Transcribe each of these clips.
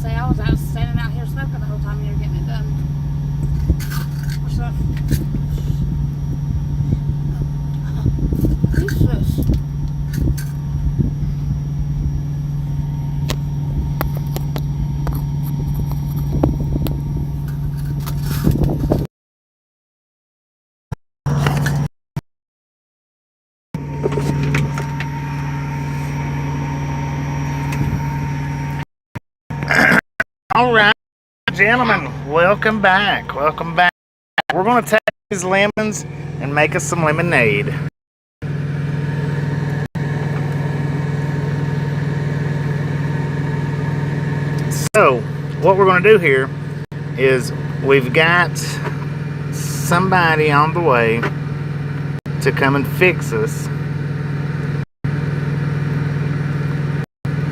say I was out standing out here smoking the whole time you were getting it done. What's up? Who's this? All right, gentlemen, welcome back. Welcome back. We're going to take these lemons and make us some lemonade. So, what we're going to do here is we've got somebody on the way to come and fix us.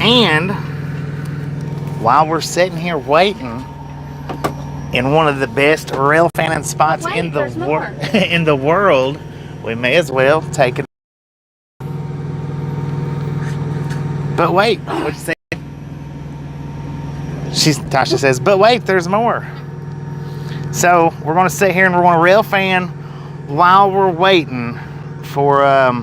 And while we're sitting here waiting in one of the best railfanning spots in the world, we may as well take it. But wait, what'd you say? Tasha says, but wait, there's more. So we're going to sit here and we're going to rail fan while we're waiting for our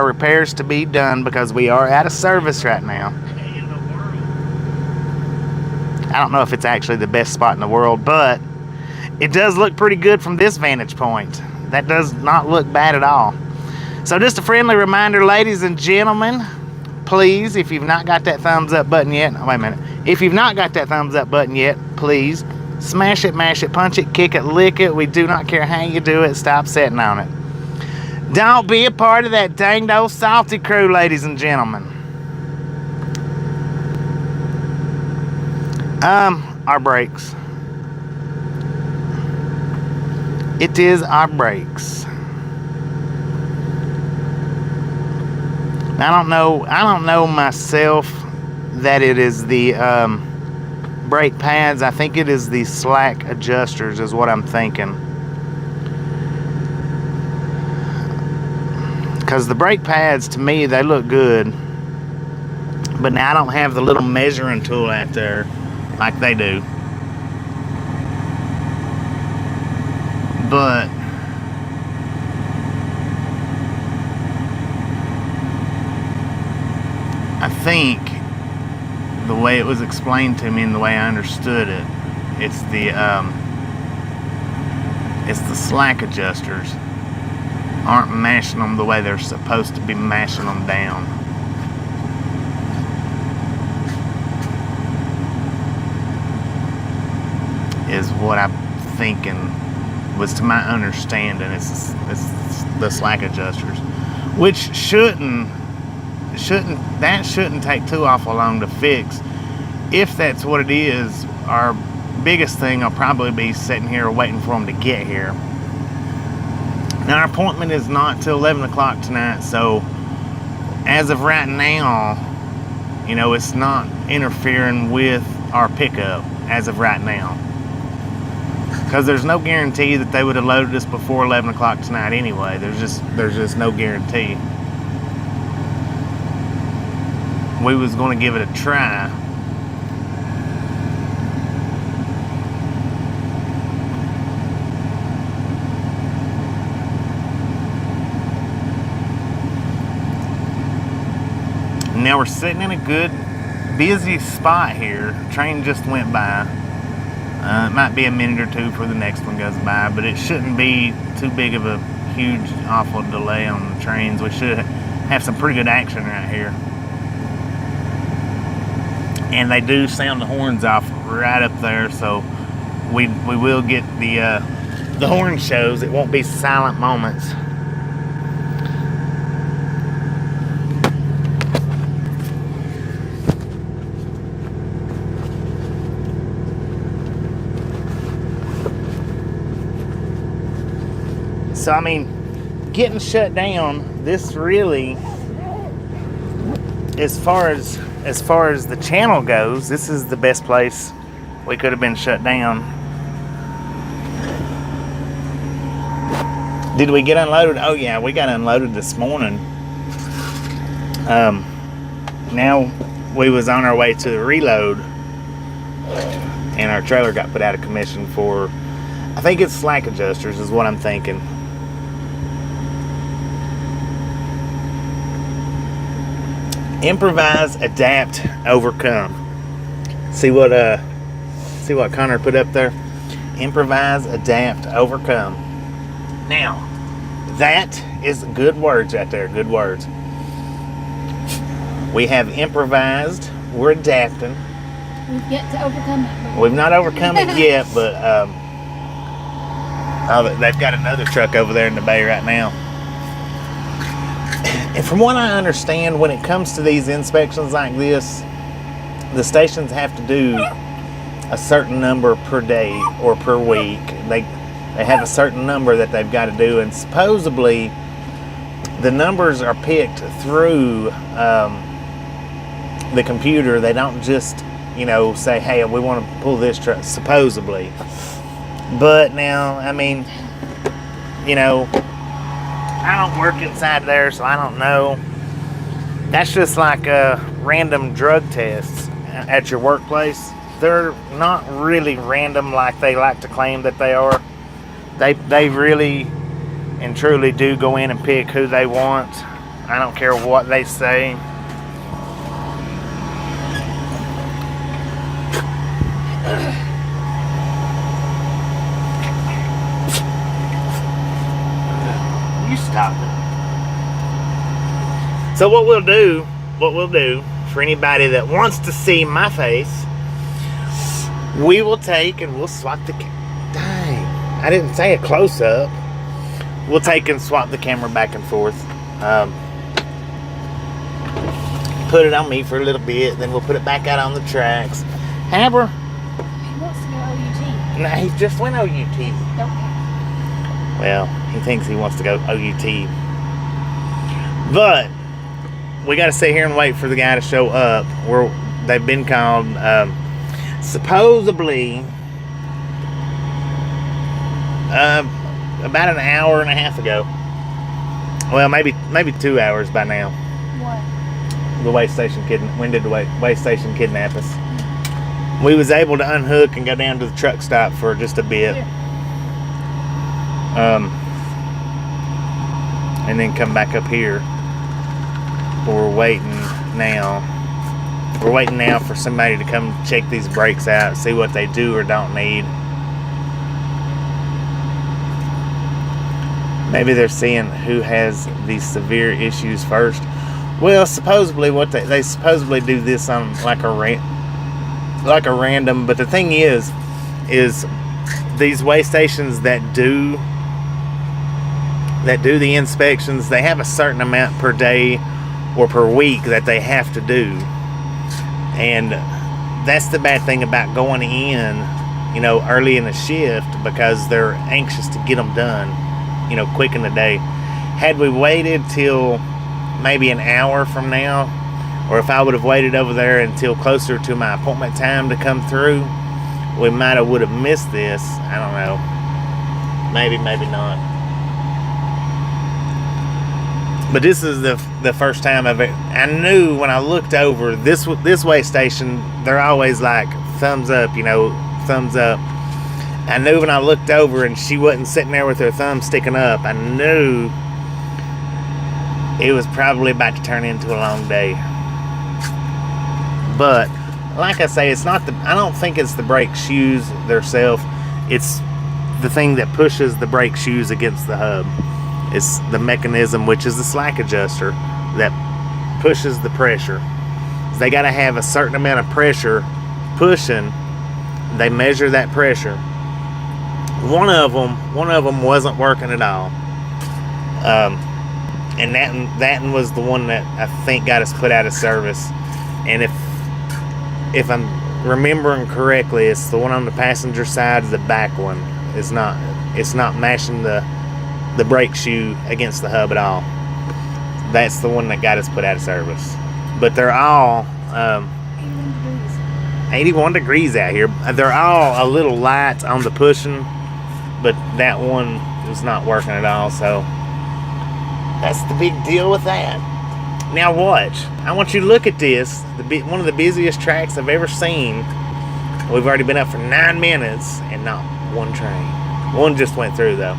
repairs to be done, because we are out of service right now. I don't know if it's actually the best spot in the world, but it does look pretty good from this vantage point. That does not look bad at all. So just a friendly reminder, ladies and gentlemen, please, if you've not got that thumbs up button yet, wait a minute. If you've not got that thumbs up button yet, please smash it, mash it, punch it, kick it, lick it. We do not care how you do it. Stop sitting on it. Don't be a part of that danged old salty crew, ladies and gentlemen. Our brakes. It is our brakes. I don't know myself that it is the brake pads. I think it is the slack adjusters is what I'm thinking. Because the brake pads, to me, they look good. But now I don't have the little measuring tool out there like they do. But I think the way it was explained to me and the way I understood it, it's the slack adjusters aren't mashing them the way they're supposed to be mashing them down. Is what I'm thinking, was to my understanding. It's the slack adjusters, which shouldn't take too awful long to fix. If that's what it is, our biggest thing will probably be sitting here waiting for them to get here. Now our appointment is not till 11 o'clock tonight, so as of right now, you know, it's not interfering with our pickup as of right now. Because there's no guarantee that they would have loaded us before 11 o'clock tonight anyway. There's just no guarantee. We was going to give it a try. Now we're sitting in a good, busy spot here. Train just went by. It might be a minute or two before the next one goes by, but it shouldn't be too big of a huge, awful delay on the trains. We should have some pretty good action right here. And they do sound the horns off right up there, so we will get the horn shows. It won't be silent moments. So I mean, getting shut down, this really, as far as the channel goes, this is the best place we could have been shut down. Did we get unloaded? Oh yeah, we got unloaded this morning. Now we was on our way to the reload, and our trailer got put out of commission for, I think it's slack adjusters is what I'm thinking. Improvise, adapt, overcome. See what Connor put up there? Improvise, adapt, overcome. Now, that is good words right there, good words. We have improvised, we're adapting. We've yet to overcome it. We've not overcome it yet, but they've got another truck over there in the bay right now. And from what I understand, when it comes to these inspections like this, the stations have to do a certain number per day or per week. They have a certain number that they've got to do, and supposedly the numbers are picked through the computer. They don't just, you know, say, hey, we want to pull this truck, supposedly. But now, I mean, you know, I don't work inside there, so I don't know. That's just like random drug tests at your workplace. They're not really random like they like to claim that they are. They really and truly do go in and pick who they want. I don't care what they say. You stop it. So what we'll do for anybody that wants to see my face, we will take and we'll swap the dang, I didn't say a close-up. We'll take and swap the camera back and forth. Put it on me for a little bit, then we'll put it back out on the tracks. Haber? He wants to go OUT. Nah, he just went OUT. Don't care. Well, he thinks he wants to go OUT. But we got to sit here and wait for the guy to show up. They've been called supposedly about an hour and a half ago. Well, maybe 2 hours by now. What? The way station when did the way station kidnap us? We was able to unhook and go down to the truck stop for just a bit. And then come back up here. We're waiting now. We're waiting now for somebody to come check these brakes out, see what they do or don't need. Maybe they're seeing who has these severe issues first. Well, supposedly what they supposedly do this on like a random. But the thing is these way stations that do the inspections, they have a certain amount per day or per week that they have to do. And that's the bad thing about going in, you know, early in the shift, because they're anxious to get them done, you know, quick in the day. Had we waited till maybe an hour from now, or if I would have waited over there until closer to my appointment time to come through, we would have missed this. I don't know. Maybe not. But this is the first time I knew when I looked over this way station, they're always like thumbs up, you know, thumbs up. I knew when I looked over and she wasn't sitting there with her thumb sticking up, I knew it was probably about to turn into a long day. But like I say, it's not I don't think it's the brake shoes themselves. It's the thing that pushes the brake shoes against the hub. It's the mechanism, which is the slack adjuster, that pushes the pressure. They got to have a certain amount of pressure pushing. They measure that pressure. One of them wasn't working at all. And that one was the one that I think got us put out of service. And if I'm remembering correctly, it's the one on the passenger side. The back one is not. It's not mashing the brake shoe against the hub at all. That's the one that got us put out of service. But they're all 81 degrees out here. They're all a little light on the pushing, but that one was not working at all. So that's the big deal with that. Now watch. I want you to look at this. One of the busiest tracks I've ever seen. We've already been up for 9 minutes and not one train. One just went through though.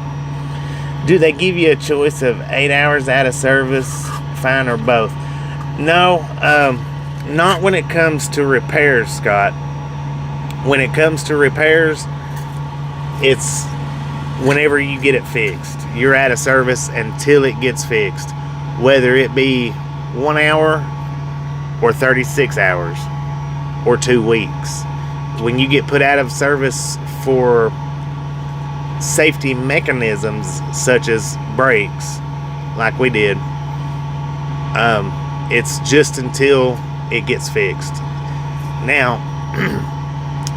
Do they give you a choice of 8 hours out of service, fine, or both? No, not when it comes to repairs, Scott. When it comes to repairs, it's whenever you get it fixed. You're out of service until it gets fixed. Whether it be 1 hour or 36 hours or 2 weeks. When you get put out of service for safety mechanisms such as brakes, like we did, it's just until it gets fixed. Now,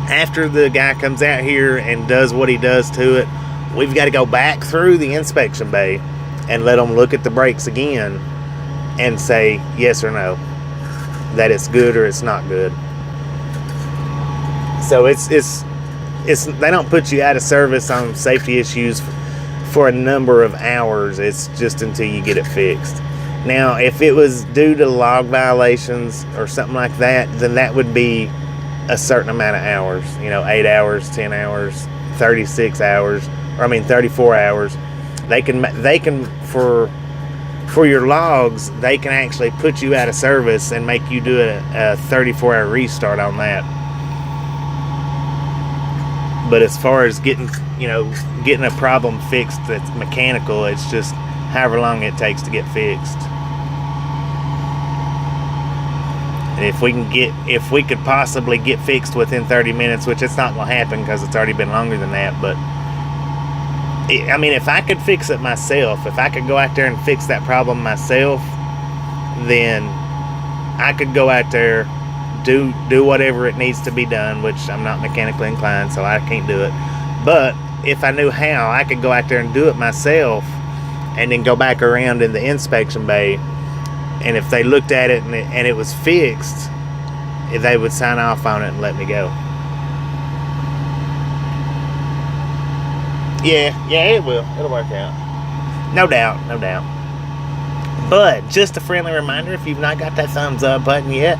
after the guy comes out here and does what he does to it, we've got to go back through the inspection bay and let them look at the brakes again and say yes or no, that it's good or it's not good. So it's they don't put you out of service on safety issues for a number of hours. It's just until you get it fixed. Now, if it was due to log violations or something like that, then that would be a certain amount of hours. 8 hours, 10 hours, 36 hours, 34 hours. They can for your logs, they can actually put you out of service and make you do a 34-hour restart on that. But as far as getting a problem fixed that's mechanical, it's just however long it takes to get fixed. And if we could possibly get fixed within 30 minutes, which it's not going to happen because it's already been longer than that, but if I could fix it myself, if I could go out there and fix that problem myself, then I could go out there, do whatever it needs to be done, which I'm not mechanically inclined, so I can't do it. But if I knew how, I could go out there and do it myself and then go back around in the inspection bay, and if they looked at it and it was fixed, they would sign off on it and let me go. Yeah, it will. It'll work out. No doubt. But just a friendly reminder, if you've not got that thumbs up button yet,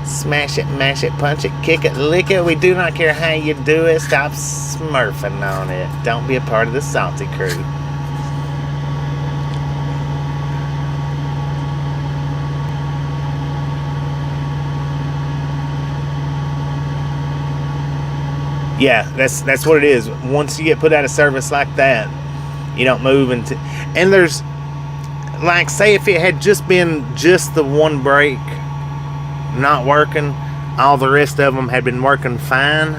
smash it, mash it, punch it, kick it, lick it. We do not care how you do it. Stop smurfing on it. Don't be a part of the salty crew. Yeah, that's what it is. Once you get put out of service like that, you don't move until. And there's, like, say if it had just been just the one brake not working, all the rest of them had been working fine,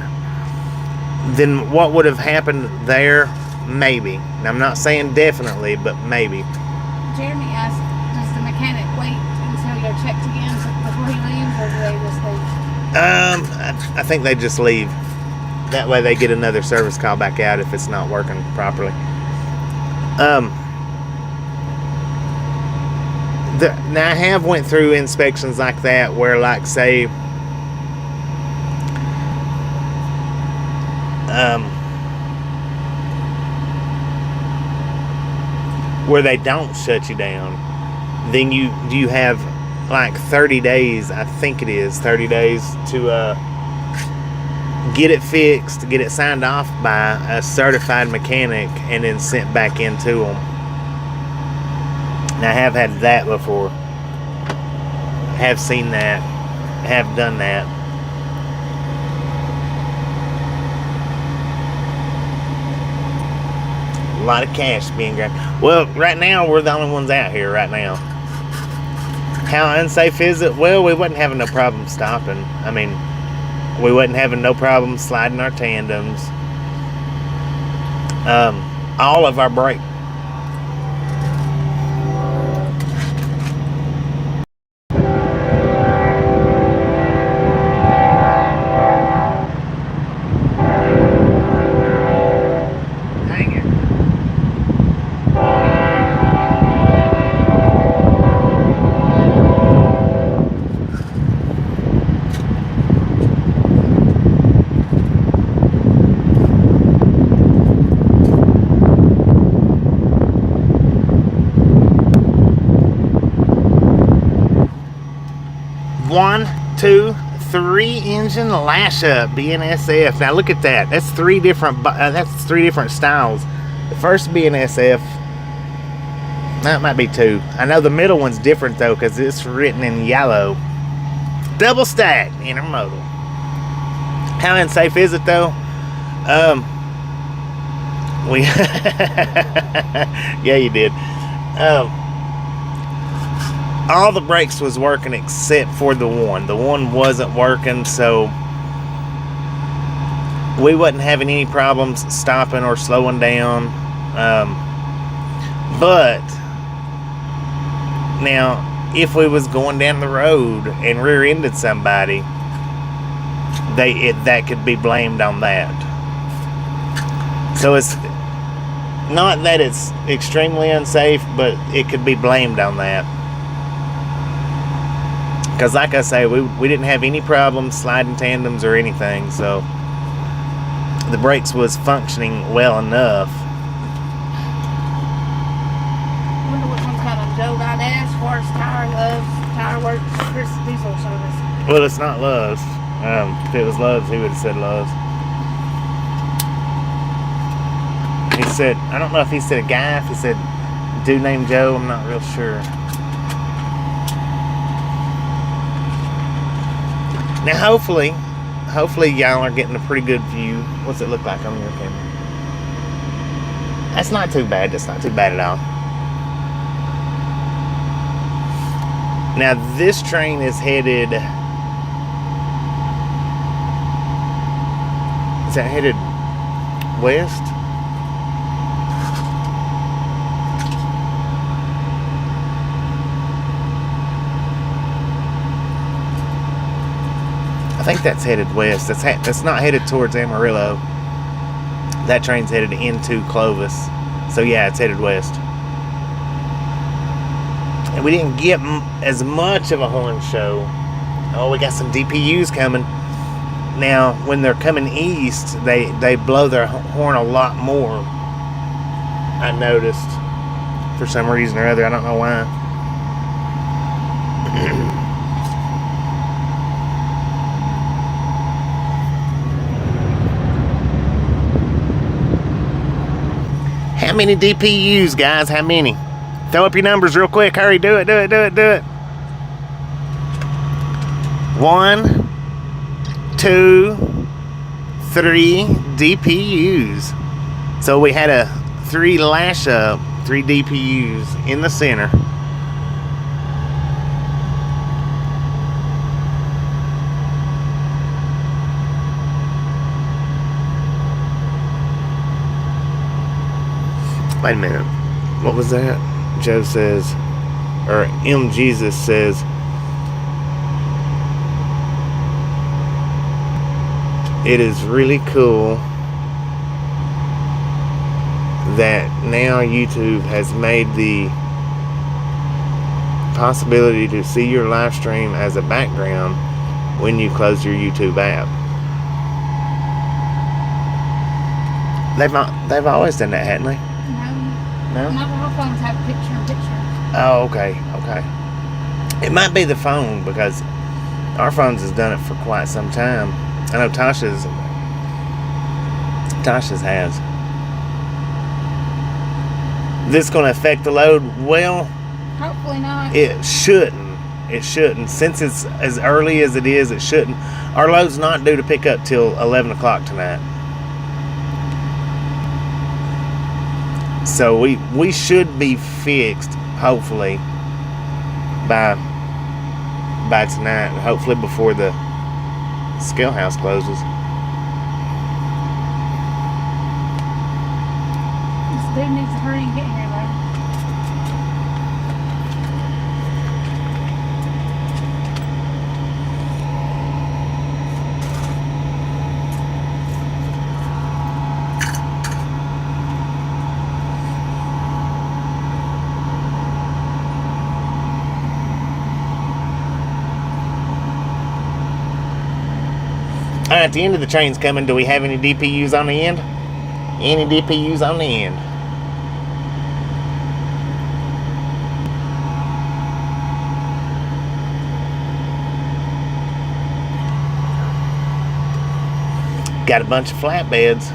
then what would have happened there? Maybe. And I'm not saying definitely, but maybe. Jeremy asked, does the mechanic wait until you're checked again before he leaves, or do they just leave? I think they just leave. That way they get another service call back out if it's not working properly. Now I have went through inspections like that where, like, say, where they don't shut you down, then you have like 30 days, I think it is 30 days to get it fixed, get it signed off by a certified mechanic, and then sent back into them. Now, I have had that before. Have seen that. Have done that. A lot of cash being grabbed. Well, right now, we're the only ones out here right now. How unsafe is it? Well, we wasn't having no problem stopping. We wasn't having no problem sliding our tandems. All of our brake. 1, 2, 3 engine lash up BNSF. Now look at that. That's three different styles. The first BNSF, that might be 2. I know the middle one's different though, because it's written in yellow. Double stack intermodal. How unsafe is it though? Yeah, you did. All the brakes was working except for the one. The one wasn't working, so we wasn't having any problems stopping or slowing down. But now, if we was going down the road and rear-ended somebody, that could be blamed on that. So it's not that it's extremely unsafe, but it could be blamed on that. Because like I say, we didn't have any problems sliding tandems or anything, so the brakes was functioning well enough. I wonder which one's got a Joe got ass, Forest Tire, Loves, Tire Works, Chris Diesel Service. Well, it's not Loves. If it was Loves, he would have said Loves. He said, I don't know if he said a guy, if he said dude named Joe, I'm not real sure. Now hopefully y'all are getting a pretty good view. What's it look like on your camera? That's not too bad. That's not too bad at all. Now this train is headed... Is that headed west? I think that's headed west. That's not headed towards Amarillo. That train's headed into Clovis. So yeah, it's headed west. And we didn't get as much of a horn show. Oh, we got some DPUs coming. Now, when they're coming east, they blow their horn a lot more. I noticed. For some reason or other. I don't know why. How many DPUs, guys? How many? Throw up your numbers real quick. Hurry, do it. 1, 2, 3 DPUs. So we had a 3 lash up, 3 DPUs in the center. Wait a minute. What was that? Joe says, or M. Jesus says, it is really cool that now YouTube has made the possibility to see your live stream as a background when you close your YouTube app. They've always done that, hadn't they? No? Not all phones have picture-in-picture. Oh, okay. It might be the phone, because our phones has done it for quite some time. I know Tasha's has. This going to affect the load? Well, hopefully not. It shouldn't. Since it's as early as it is, it shouldn't. Our load's not due to pick up till 11 o'clock tonight. So we should be fixed, hopefully, by tonight. Hopefully before the scale house closes. This dude needs to hurry and get here, though. Alright, the end of the train's coming. Do we have any DPUs on the end? Any DPUs on the end? Got a bunch of flatbeds.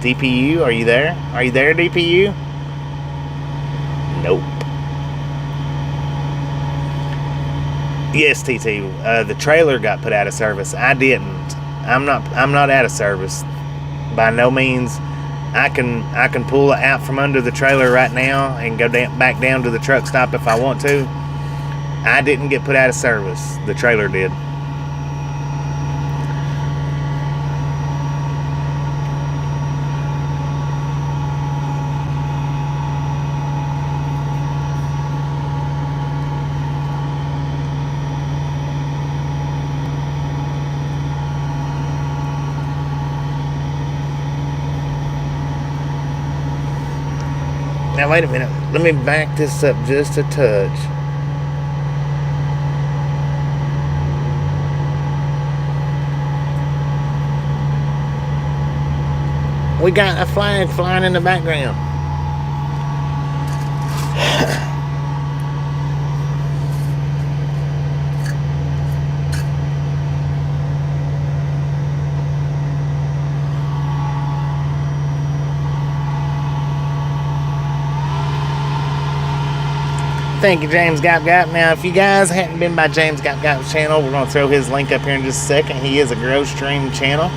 DPU, are you there? Are you there, DPU? Nope. Yes, TT. The trailer got put out of service. I didn't. I'm not out of service. By no means. I can pull it out from under the trailer right now and go back down to the truck stop if I want to. I didn't get put out of service. The trailer did. Now wait a minute, let me back this up just a touch. We got a flag flying in the background. Thank you, James Gop Gop. Now, if you guys hadn't been by James Gop Gop's channel, we're going to throw his link up here in just a second. He is a grow stream channel.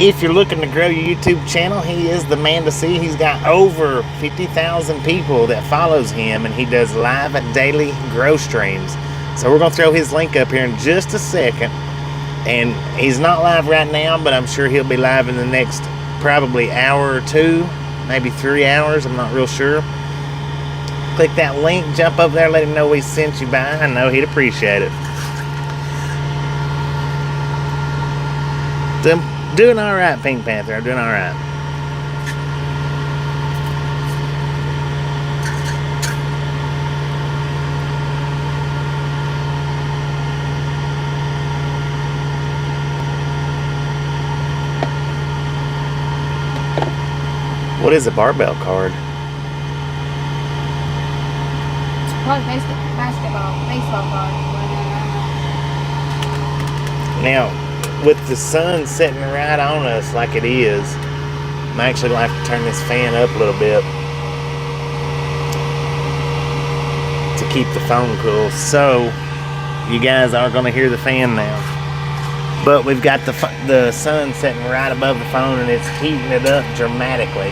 If you're looking to grow your YouTube channel, he is the man to see. He's got over 50,000 people that follows him, and he does live daily grow streams. So we're going to throw his link up here in just a second. And he's not live right now, but I'm sure he'll be live in the next probably hour or two, maybe 3 hours. I'm not real sure. Click that link, jump up there, let him know we sent you by. I know he'd appreciate it. So I'm doing all right, Pink Panther. I'm doing all right. What is a barbell card? Probably baseball card. Now, with the sun setting right on us like it is, I'm actually going to have to turn this fan up a little bit to keep the phone cool. So, you guys are going to hear the fan now. But we've got the sun setting right above the phone and it's heating it up dramatically.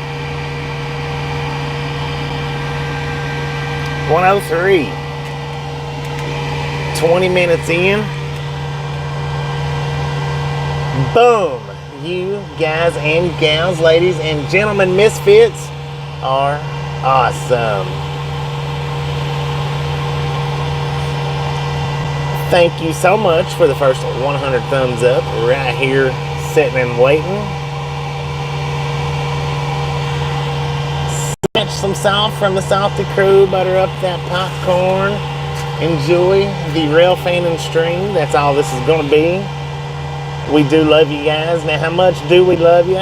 103. 20 minutes in. Boom. You guys and gals, ladies and gentlemen, misfits are awesome. Thank you so much for the first 100 thumbs up right here, sitting and waiting. Snatch some salt from the salty crew, butter up that popcorn. Enjoy the Railfanning stream. That's all this is going to be. We do love you guys. Now, how much do we love you?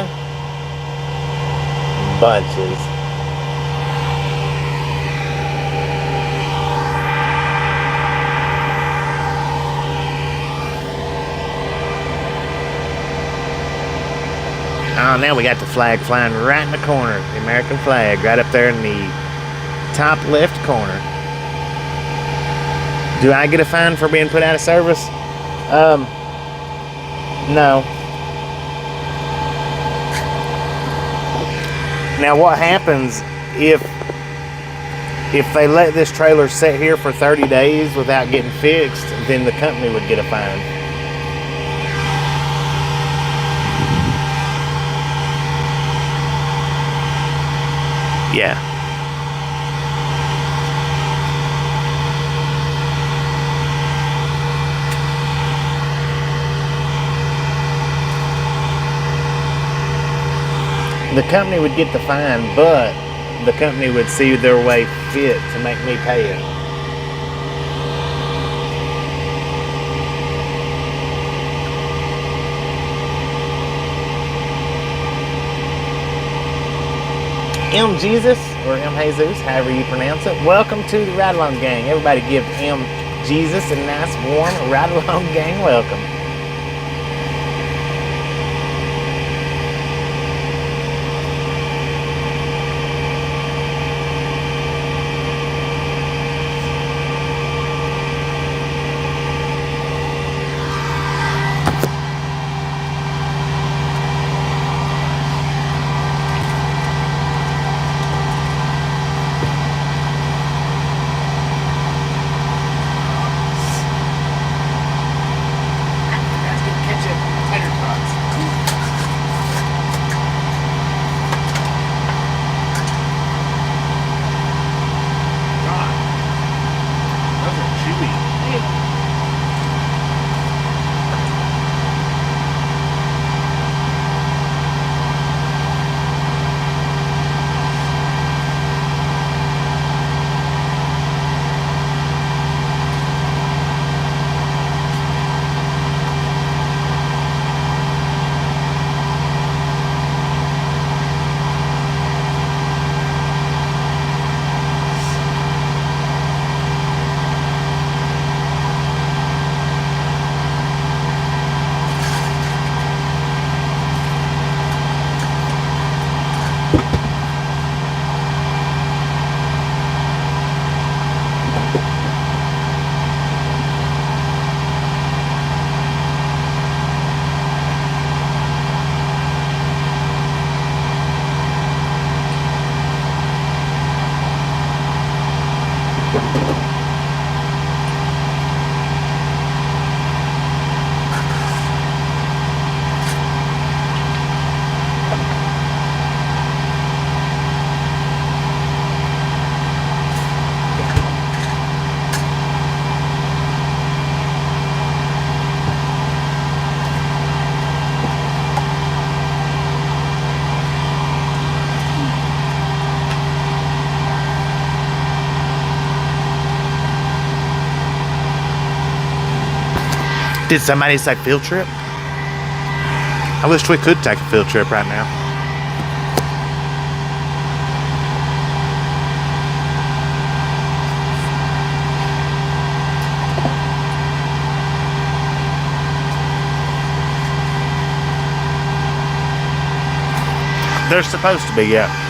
Bunches. Oh, now we got the flag flying right in the corner. The American flag right up there in the top left corner. Do I get a fine for being put out of service? No. Now what happens if they let this trailer sit here for 30 days without getting fixed, then the company would get a fine. Yeah. The company would get the fine, but the company would see their way fit to make me pay it. M. Jesus, or M. Jesus, however you pronounce it. Welcome to the Ride Along Gang. Everybody give M. Jesus a nice, warm Ride Along Gang welcome. Did somebody say field trip? I wish we could take a field trip right now. They're supposed to be, yeah.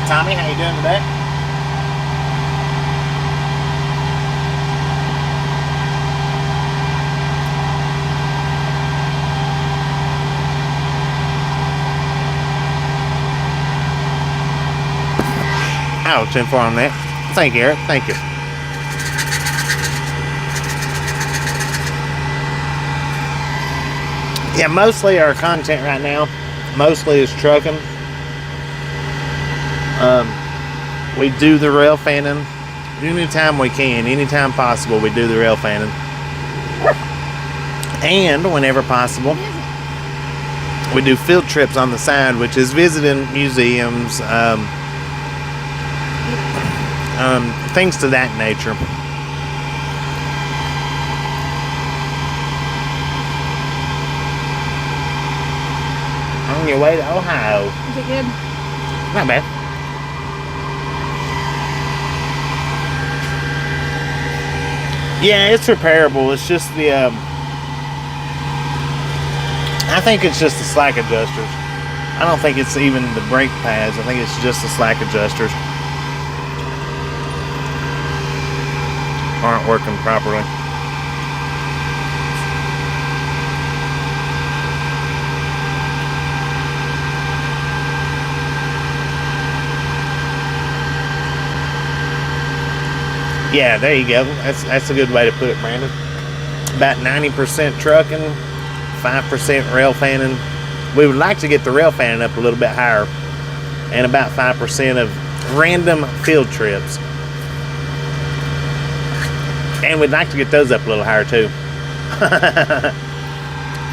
Tommy, how you doing today? I'll 10-4 on that. Thank you, Eric. Thank you. Yeah, mostly our content right now, mostly is trucking. We do the rail fanning anytime we can, anytime possible. We do the rail fanning, and whenever possible, we do field trips on the side, which is visiting museums, things to that nature. On your way to Ohio. Is it good? Not bad. Yeah, it's repairable. It's just the I think it's just the slack adjusters. I don't think it's even the brake pads. I think it's just the slack adjusters aren't working properly. Yeah, there you go. That's a good way to put it, Brandon. About 90% trucking, 5% rail fanning. We would like to get the rail fanning up a little bit higher, and about 5% of random field trips. And we'd like to get those up a little higher too.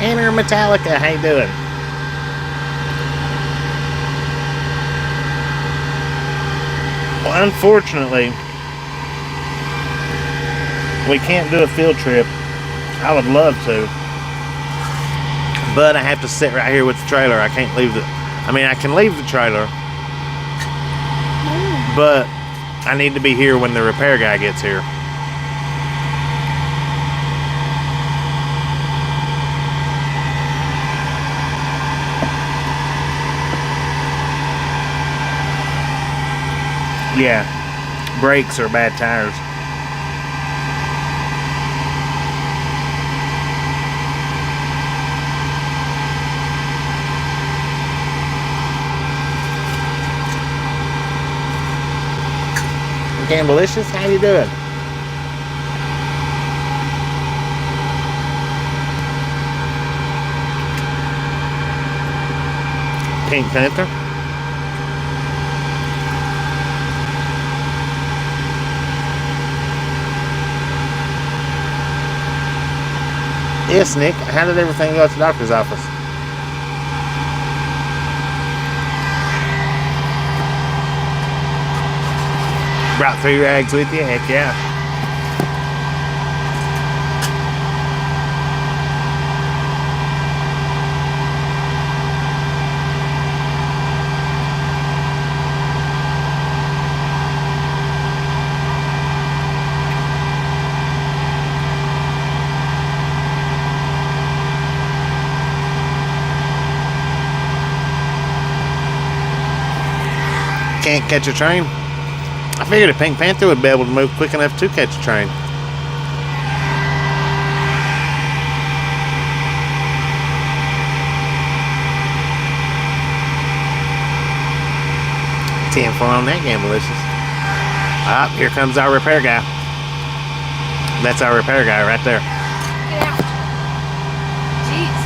Enter Metallica, how you doing? Well, unfortunately, we can't do a field trip. I would love to, but I have to sit right here with the trailer. I can't leave I can leave the trailer, but I need to be here when the repair guy gets here. Yeah, brakes or bad tires. Gamblicious, how you doing? Pink Panther. Yes, Nick. How did everything go at the doctor's office? Brought 3 rags with you? Heck yeah. Can't catch a train? I figured a Pink Panther would be able to move quick enough to catch a train. $10 for on that Gamblicious. Ah, here comes our repair guy. That's our repair guy right there. Get out. Jeez.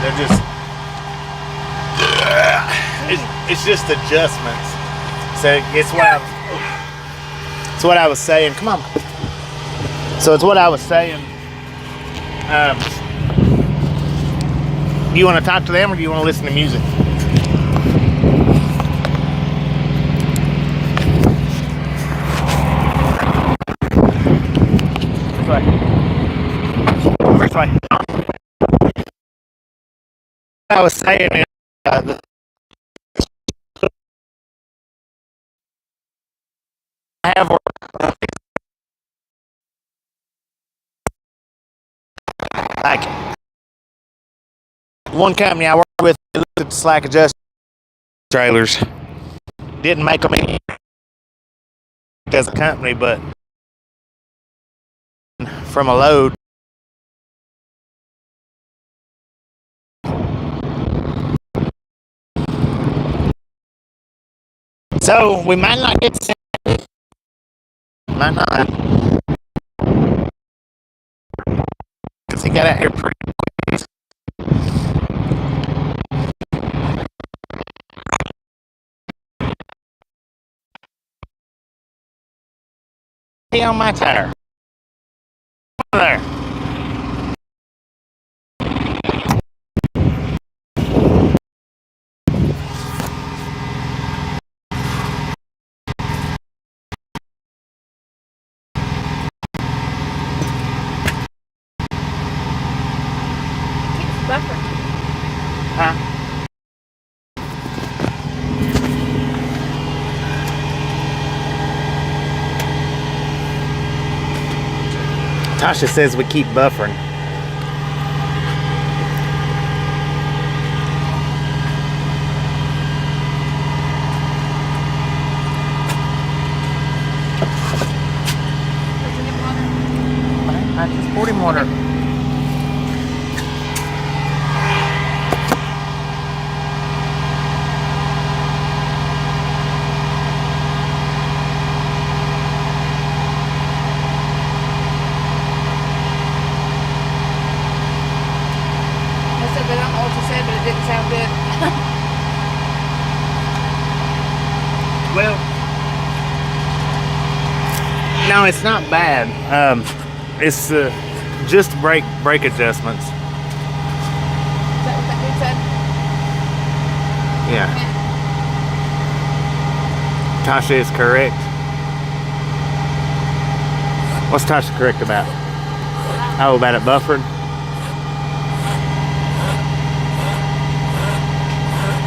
They're just it's just adjustments. So it's what I was saying. Come on. So it's what I was saying. Do you want to talk to them or do you want to listen to music? First way. I was saying is, I have like one company I work with, they looked at the slack adjust trailers. Didn't make them any as a company, but from a load. So we might not get sent. Might not. Because he got out here pretty quick. He on my tire. There. Buffer. Huh? Tasha says we keep buffering. I just poured him water. Well, no, it's not bad. It's just brake adjustments. Is that what that dude said? Yeah. Tasha is correct. What's Tasha correct about? Oh, about it buffered?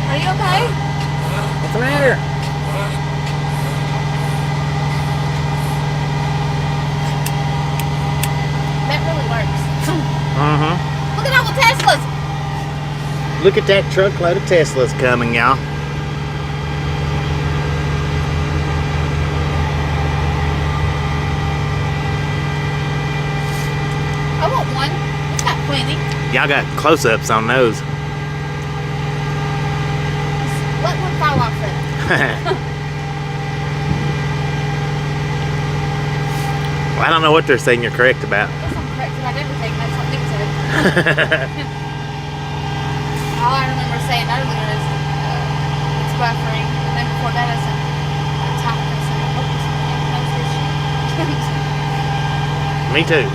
Are you okay? What's the matter? That really works. Uh-huh. Look at all the Teslas. Look at that truckload of Teslas coming, y'all. I want one. It's got plenty. Y'all got close-ups on those. Let one fall off then. Well, I don't know what they're saying you're correct about. I guess I'm correct about everything. That's what Nick said. All I remember saying earlier is it's buffering. And then before that I said, I talked and I said, I hope this man knows his shit. Me too.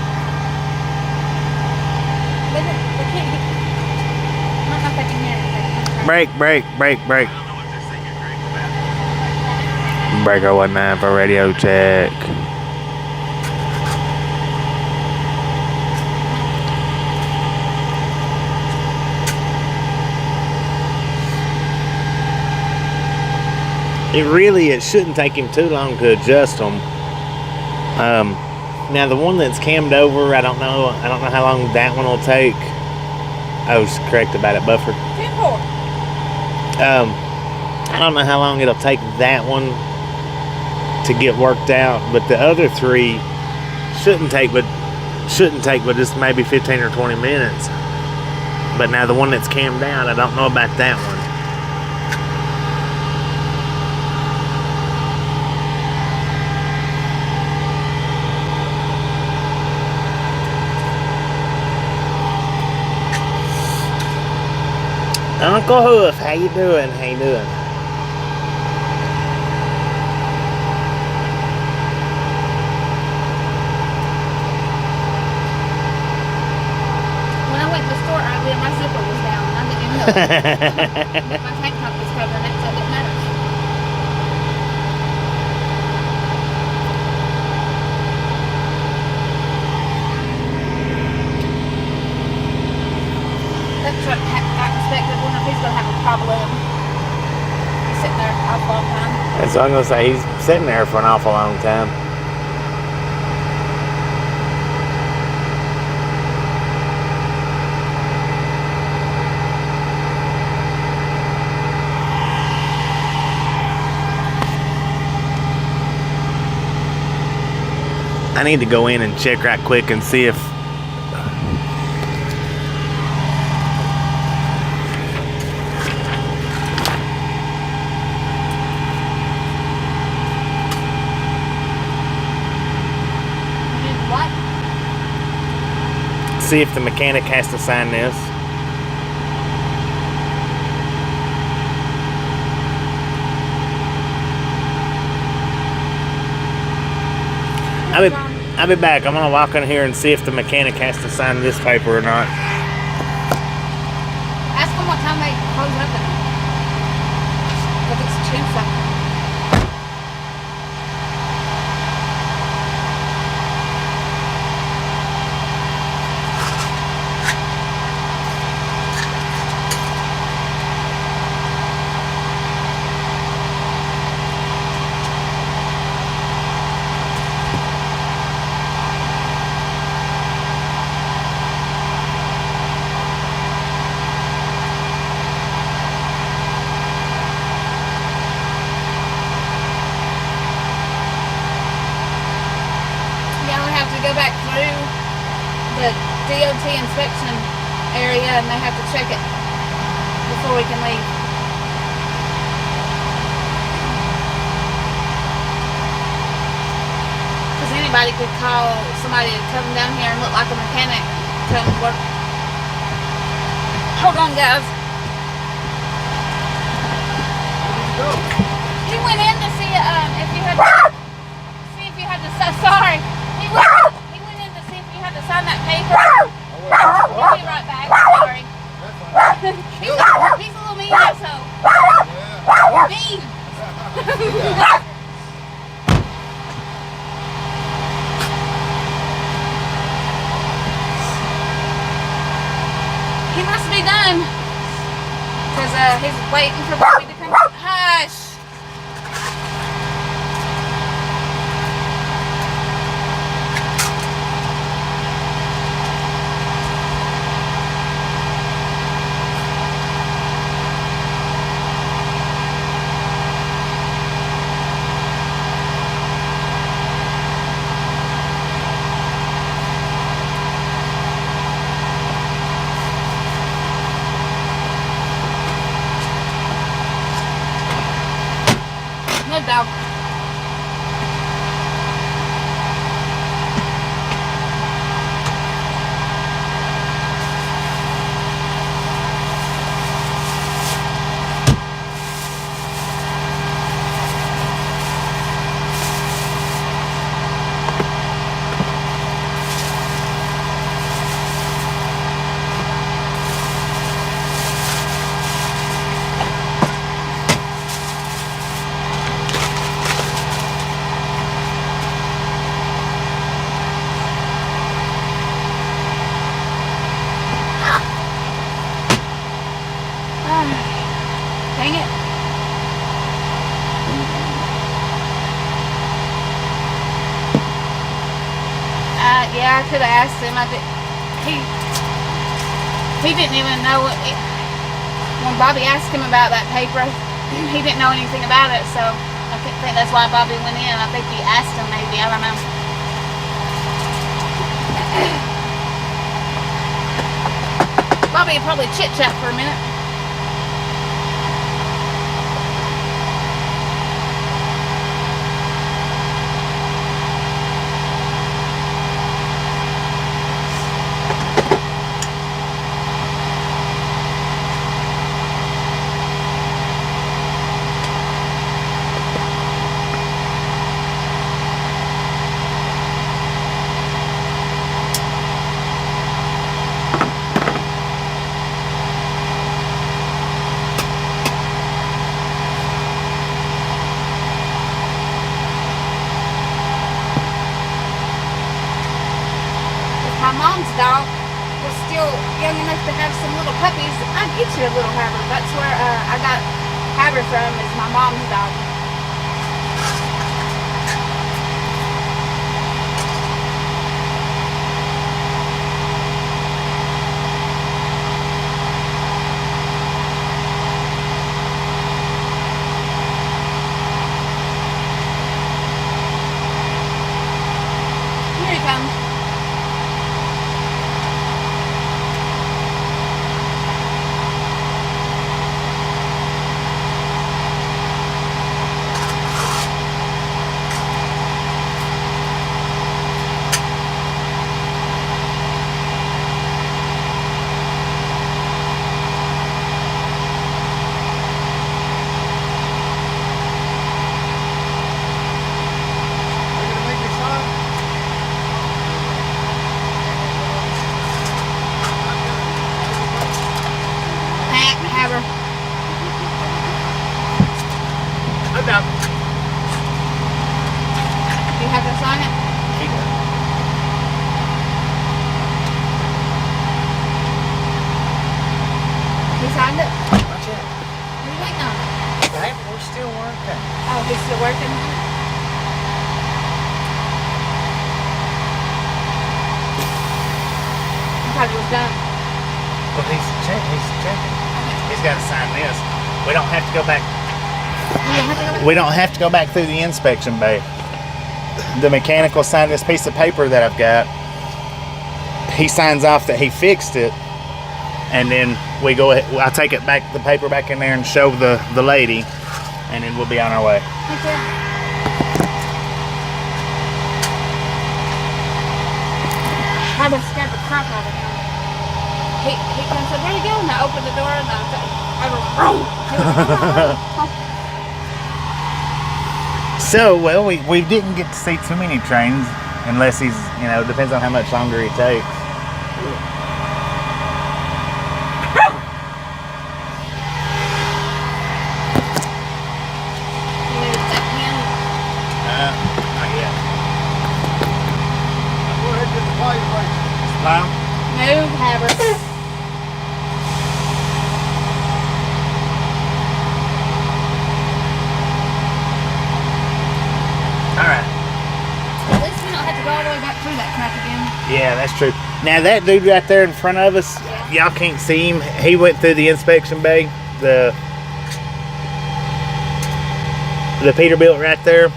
They can't hear. I don't know if they can hear anything. Break. Breaker 19 for radio check. It shouldn't take him too long to adjust them. Now the one that's cammed over, I don't know how long that one will take. I was correct about it, buffered. 10-4. I don't know how long it'll take that one to get worked out, but the other three shouldn't take but just maybe 15 or 20 minutes. But now the one that's cammed down, I don't know about that one. Uncle Hoof, how you doing? How you doing? When I went to the store earlier, my zipper was down. And I didn't even know it. My tank top was covering it, so it didn't matter. That truck I expected one of he's gonna have a problem. He's sitting there an awful long time. That's what I'm gonna say. He's sitting there for an awful long time. I need to go in and check right quick and see if What? see if the mechanic has to sign this. I'll be back. I'm gonna walk in here and see if the mechanic has to sign this paper or not. Ask them what time they close up. If it's 2 something. Go back through the DOT inspection area and they have to check it before we can leave. Because anybody could call somebody to come down here and look like a mechanic to work. Hold on, guys. He went in to see if you had sorry. He went in to see if you had to sign that paper. He'll be right back. Sorry. He's a little mean, so. Mean. He must be done. Because he's waiting for Bobby to come. Hush. Good dog. Dang it. Yeah, I could have asked him. He didn't even know it. When Bobby asked him about that paper, he didn't know anything about it, so I think that's why Bobby went in. I think he asked him maybe, I don't know. Bobby would probably chit-chat for a minute. my mom's dog was still young enough to have some little puppies, I'd get you a little Haber. That's where I got Haber from, is my mom's dog. Here he comes. Haber. I'm done. You have to sign it? He signed it? Not yet. What are you waiting on? Right, we're still working. Oh, he's still working? I thought he was done. Well, he's checking. He's got to sign this. We don't have to go back. We don't have to go back through the inspection bay. The mechanic will sign this piece of paper that I've got. He signs off that he fixed it, and then we go ahead. I'll take it back, the paper back in there, and show the lady, and then we'll be on our way. Okay. I just scared the crap out of him. He comes and said, "Where'd he go?" And I opened the door and I was So, well, we didn't get to see too many trains, unless he's, depends on how much longer he takes. Not yet. Go ahead and get the volume right. Loud? Move, Haber. Alright. At least we don't have to go all the way back through that crap again. Yeah, that's true. Now that dude right there in front of us, y'all can't see him. He went through the inspection bay, the Peterbilt right there,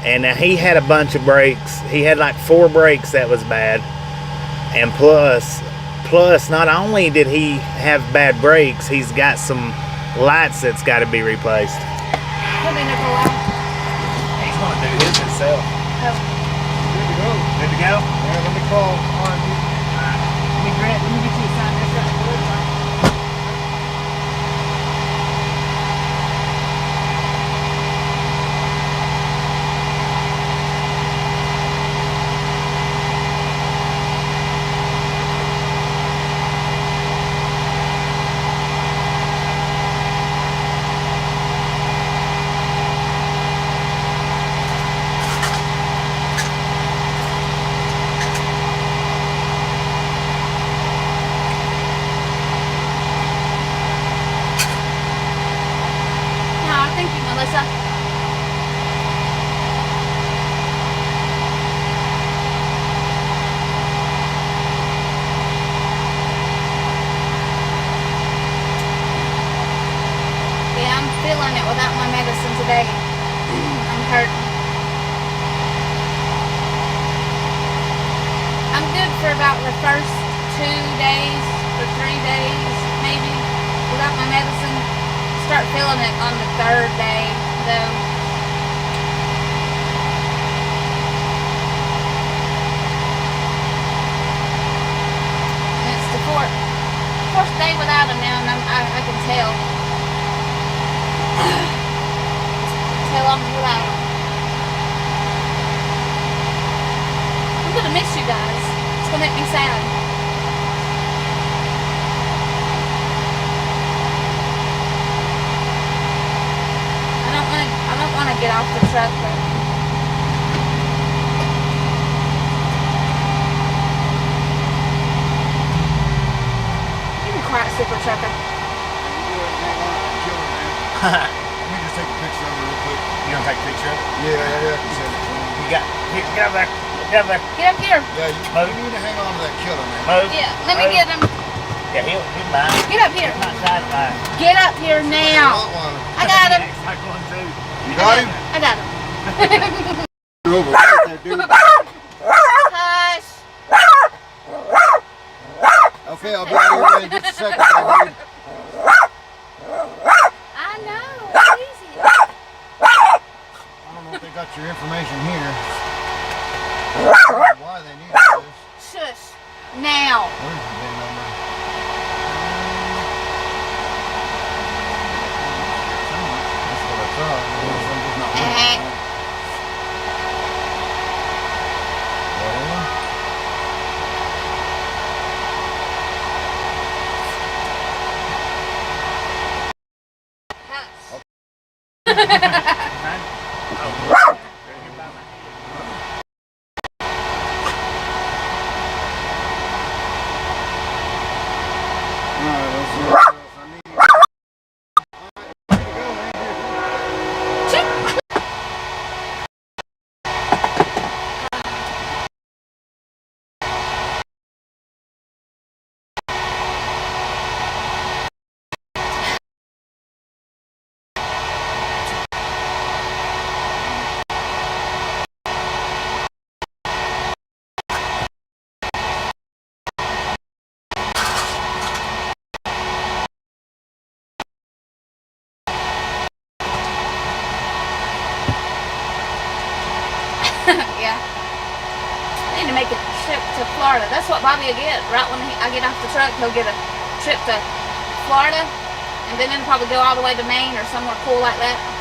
and now he had a bunch of brakes. He had like 4 brakes that was bad, and plus not only did he have bad brakes, he's got some lights that's got to be replaced. He'll be there for a while. He's gonna do his himself. Oh. Good to go. Good to go? Yeah, let me call R&D. Let me get you to sign this right quick. Thank you, Melissa. Yeah, I'm feeling it without my medicine today. I'm hurting. I'm good for about the first 2 days or 3 days, maybe, without my medicine. Start feeling it on the 3rd day, though. And it's the fourth day without him now, and I can tell. Tell I'm without him. I'm gonna miss you guys. It's gonna make me sad. I don't want to get off the truck, but... sucker. Let me just take a picture of it real quick. You gonna take a picture of it? Yeah, I can send it to him. You got, here, get up there. Get up there. Get up here. Yeah, you need to hang on to that killer, man. Move. Yeah, let me get him. Yeah, he'll buy it. Get up here. He's not trying to buy it. Get up here now. I got him. He's like one too. You got him? I got him. You're over there, dude. Hush. Okay, I'll be out here in just a second, dude. I know. It's easy. I don't know if they got your information here. I don't know why they need this. Shush. Now. Where's the VIN number? That's what I thought. I'm just not looking at it. Yeah. I need to make a trip to Florida. That's what Bobby will get. Right when I get off the truck, he'll get a trip to Florida. And then he'll probably go all the way to Maine or somewhere cool like that.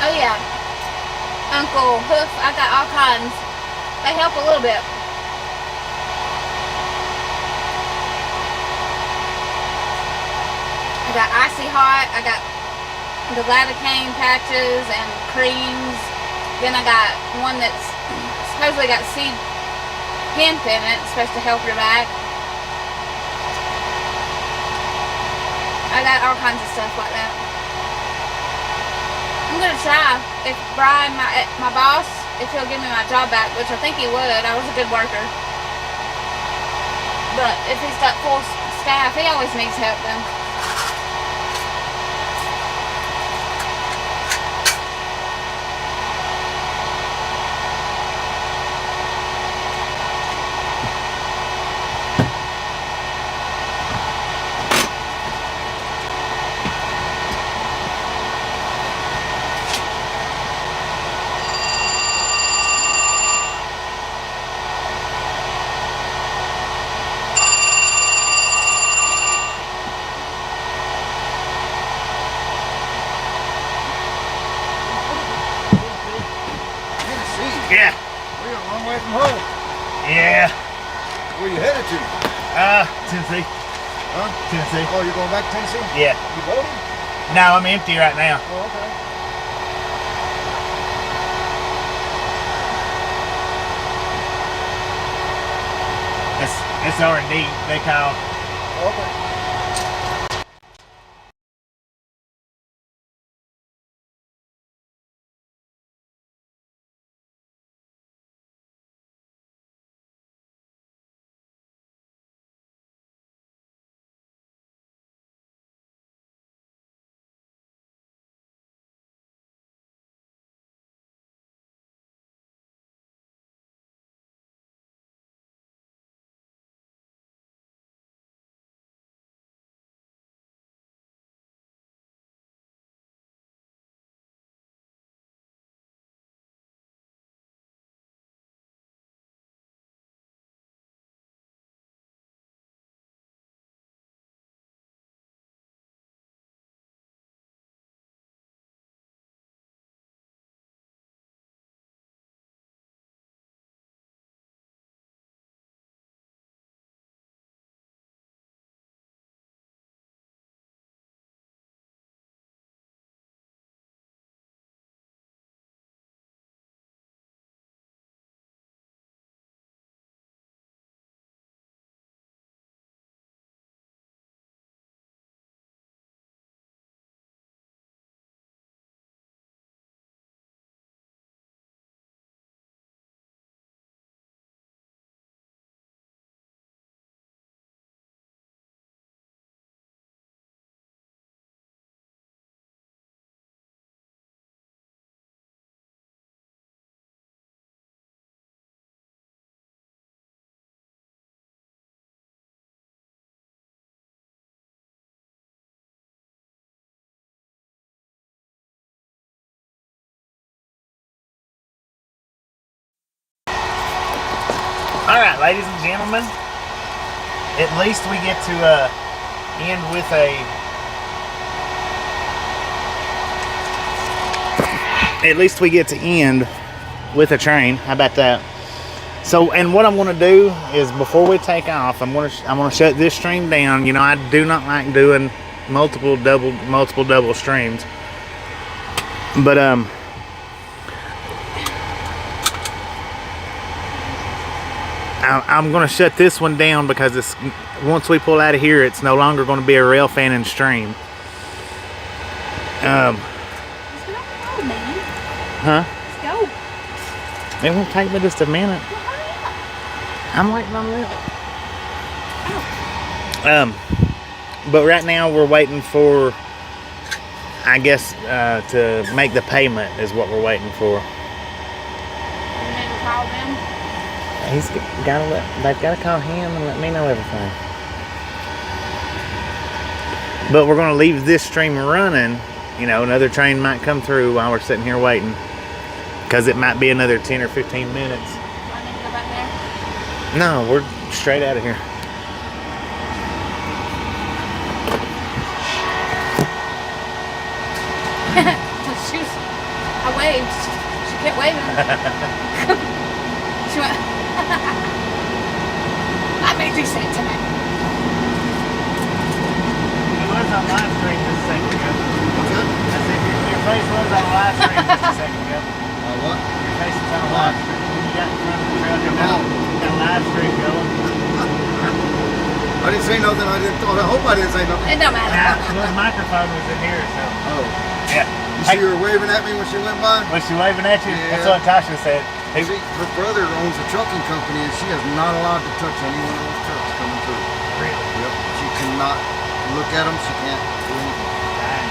Oh yeah, Uncle Hoof, I got all kinds. They help a little bit. I got Icy Hot, I got the lidocaine patches and creams. Then I got one that's supposedly got seed hemp in it. It's supposed to help your back. I got all kinds of stuff like that. I'm gonna try if Brian, my boss, if he'll give me my job back, which I think he would. I was a good worker. But if he's got full staff, he always needs help though. Yeah. We're a long way from home. Yeah. Where you headed to? Tennessee. Huh? Tennessee. Oh, you're going back to Tennessee? Yeah. You voted? No, I'm empty right now. Oh, okay. It's R&D, they call. Okay. All right, ladies and gentlemen. At least we get to end with a. At least we get to end with a train. How about that? So, and what I'm going to do is before we take off, I'm going to shut this stream down. You know, I do not like doing multiple double streams, but I'm going to shut this one down because it's once we pull out of here, it's no longer going to be a Railfanning stream. Huh? Let's go. It won't take me just a minute. I'm waiting on that. But right now we're waiting for, I guess, to make the payment is what we're waiting for. You need to call them? They've got to call him and let me know everything. But we're going to leave this stream running. You know, another train might come through while we're sitting here waiting. Because it might be another 10 or 15 minutes. I need to go back there? No, we're straight out of here. I waved. She kept waving. She went, I made you say it tonight. It was on live stream just a second ago. I said your face was on live stream just a second ago. What? Your face is on live stream. You got in front of the trail. You got a live stream going. I didn't say nothing. I hope I didn't say nothing. It don't matter. The microphone was in here, so. Oh. Yeah. You see her waving at me when she went by? Was she waving at you? Yeah. That's what Tasha said. See, her brother owns a trucking company and she is not allowed to touch any one of those trucks coming through. Really? Yep. She cannot look at them. She can't do anything. Dang.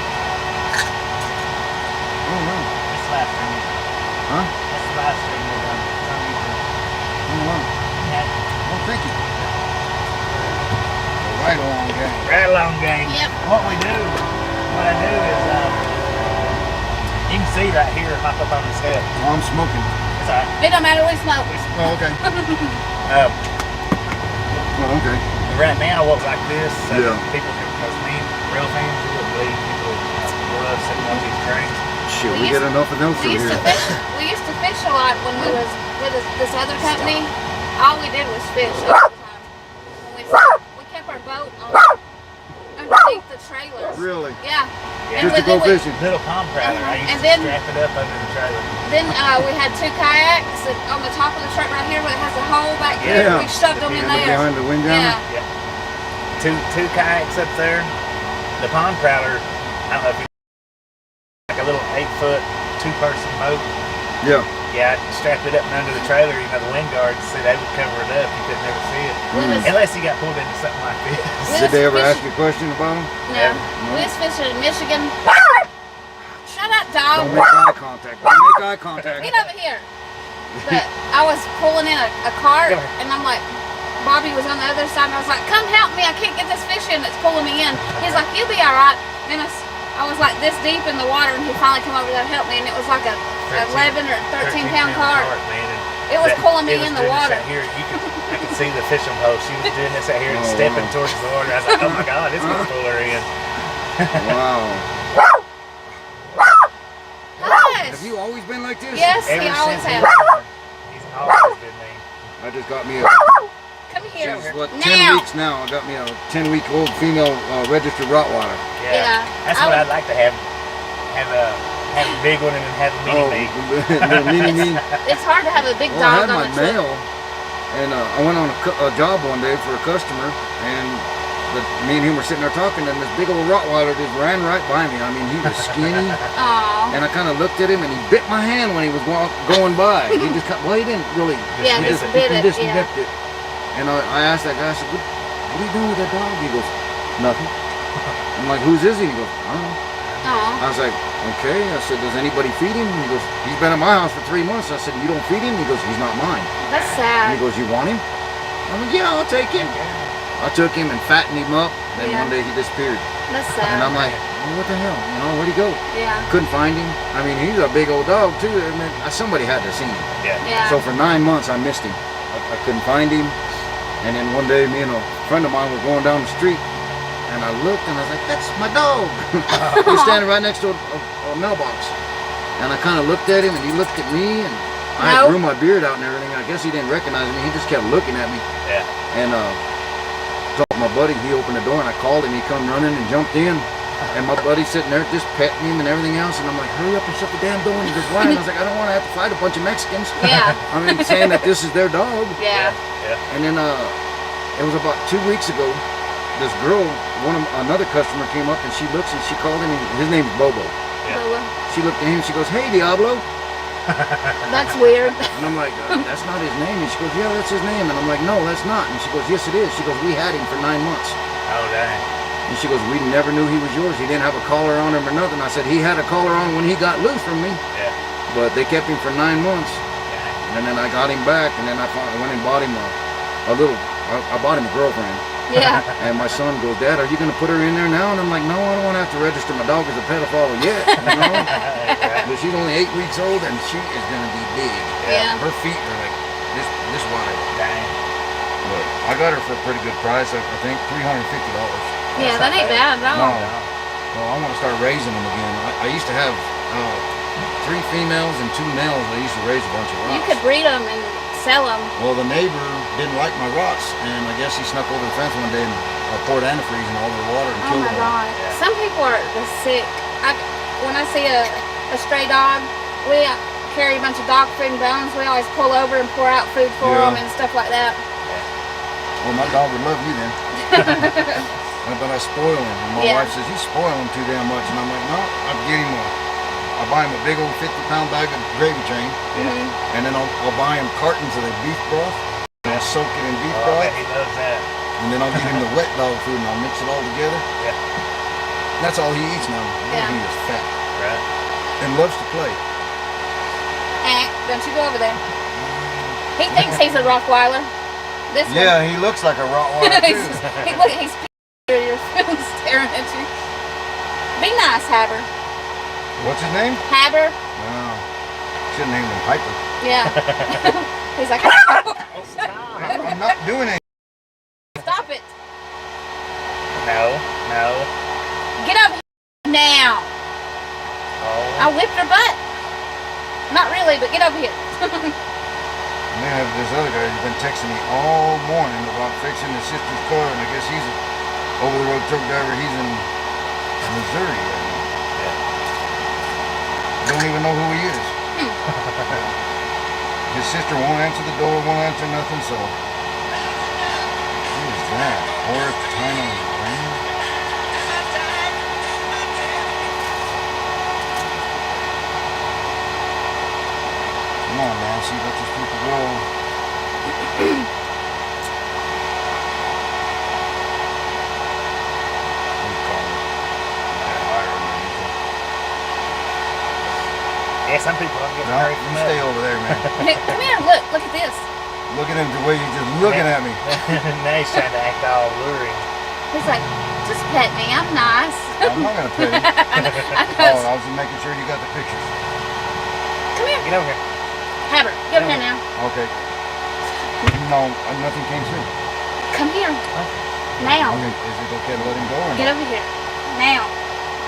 Oh no. That's live stream. Huh? That's the live stream we're done. It's on YouTube. Oh no. Yeah. Oh, thank you. Right along gang. Right along, gang. Yep. What I do is, you can see right here, pop up on the step. Oh, I'm smoking. It's all right. It don't matter. We smoke. Oh, okay. Oh, okay. Right now, what like this, Yeah. people can, because me, real fans, you would believe people love sitting on these trains. Shit, we get enough of them through here. We used to fish a lot when we was with this other company. All we did was fish all the time. We kept our boat on underneath the trailers. Really? Yeah. Just to go fishing. Little palm crowder. I used And to then- strap it up under the trailer. Then we had 2 kayaks that on the top of the truck right here where it has a hole back here. Yeah. We shoved them in there. Behind the wind jammer? Yeah. Two kayaks up there. The palm crowder, I don't know if you like a little 8-foot 2-person boat. Yeah. Yeah, I strapped it up and under the trailer. You know, the wind guards, see, they would cover it up. You could never see it. Unless you got pulled into something like this. Did they ever ask you a question about them? No. We was fishing in Michigan. Shut up, dog. Don't make eye contact. Don't make eye contact. Get over here. But I was pulling in a cart, and I'm like, Bobby was on the other side, and I was like, come help me. I can't get this fish in that's pulling me in. He's like, you'll be all right. And I was like this deep in the water, and he finally came over there to help me, and it was like a 11 or 13 pound cart. Man, It was pulling me in the water. Here, I could see the fishing pole. She was doing this out here and stepping towards the water. I was like, oh my God, it's going to pull her in. Wow. Hush. Have you always been like this? Yes, he Ever always since has. he's always been mean. I just got me a, Come here. she's what, 10 Now. weeks now. I got me a 10-week-old female registered Rottweiler. Yeah. That's what I'd like to have a big one and then have a mini me. The mini-me. It's hard to have a big Well, I dog had on my the trip. mail, and I went on a job one day for a customer, and me and him were sitting there talking, and this big old Rottweiler just ran right by me. I mean, he was skinny, Aw. and I kind of looked at him, and he bit my hand when he was going by. He just well, he didn't really. Yeah, he just bit he it, just yeah. nipped it. And I asked that guy, I said, what are you doing with that dog? He goes, nothing. I'm like, whose is he? He goes, I don't know. Aw. I was like, okay. I said, does anybody feed him? He goes, he's been at my house for 3 months. I said, you don't feed him? He goes, he's not mine. That's And he sad. goes, you want him? I'm like, yeah, I'll take him. I took him and fattened him up. Then Yeah. one day he disappeared. That's sad. And I'm like, well, what the hell? You know, where'd he go? Yeah. Couldn't find him. I mean, he's a big old dog too. I mean, somebody had to see him. Yeah. So for 9 months, I missed him. I couldn't find him. And then one day, me and a friend of mine were going down the street, and I looked and I was like, that's my dog. He was standing right next to a mailbox. And I kind of looked at him and he looked at me, and I grew my beard out and everything. I guess he didn't recognize me. He just kept looking at me. Yeah. And told my buddy, he opened the door and I called him. He come running and jumped in. And my buddy's sitting there just petting him and everything else. And I'm like, hurry up and shut the damn door. And he goes, why? And I was like, I don't want to have to fight a bunch of Mexicans. Yeah. I mean, saying that this is their dog. Yeah. And then it was about 2 weeks ago. This girl, another customer came up and she looks and she called him. And his name is Bobo. Yeah. She looked at him and she goes, hey, Diablo. That's weird. And I'm like, that's not his name. And she goes, yeah, that's his name. And I'm like, no, that's not. And she goes, yes, it is. She goes, we had him for 9 months. Oh, dang. And she goes, we never knew he was yours. He didn't have a collar on him or nothing. I said, he had a collar on when he got loose from me. Yeah. But they kept him for 9 months. Dang. And then I got him back. And then I went and bought him I bought him a girlfriend. Yeah. And my son goes, Dad, are you going to put her in there now? And I'm like, no, I don't want to have to register my dog as a pedophile yet. You know? But she's only 8 weeks old and she is going to be big. Yeah. Her feet are like this wide. Dang. But I got her for a pretty good price. I think $350. Yeah, that ain't bad at No. all. Well, I want to start raising them again. I used to have 3 females and 2 males. I used to raise a bunch of rocks. You could breed them and sell them. Well, the neighbor didn't like my rocks, and I guess he snuck over the fence one day and poured antifreeze in all their water and Oh killed my them. God. Some people are just sick. When I see a stray dog, we carry a bunch of dog food and bones. We always pull over and pour out food for them and stuff like that. Well, my dog would love you then. But I spoil him. And my wife says, you spoil him too damn much. And I'm like, no, I'll get him I buy him a big old 50-pound bag of gravy train. And then I'll buy him cartons of the beef broth. And I'll soak it in beef broth. He knows that. And then I'll give him the wet dog food and I'll mix it all together. Yeah. That's all he eats now. He is fat. Right. And loves to play. Don't you go over there. He thinks he's a Rottweiler. This one. He looks like a Rottweiler too. He's your food staring at you. Be nice, Haber. What's his name? Haber. Oh, should have named him Piper. Yeah. He's like, I'm not doing it. stop it. No. Get up now. Oh. I whipped her butt. Not really, but get over here. And then have this other guy who's been texting me all morning about fixing his sister's car, and I guess he's an over-the-road truck driver. He's in Missouri right now. Don't even know who he is. His sister won't answer the door, won't answer nothing, so. Who is that? Or China Rain? Come on, Nancy, let these people go. Yeah, some people don't get No, very you stay over there, man. Come here, look at this. Look at him the way he's just looking at me. Now he's trying to act all alluring. He's like, just pet me, I'm nice. I'm not gonna pet him. Oh, I was just making sure you got the pictures. Come here. Get over here. Haber, get over here now. Okay. No, nothing came through. Come here. Now. I mean, is it okay to let him go or Get not? over here. Now.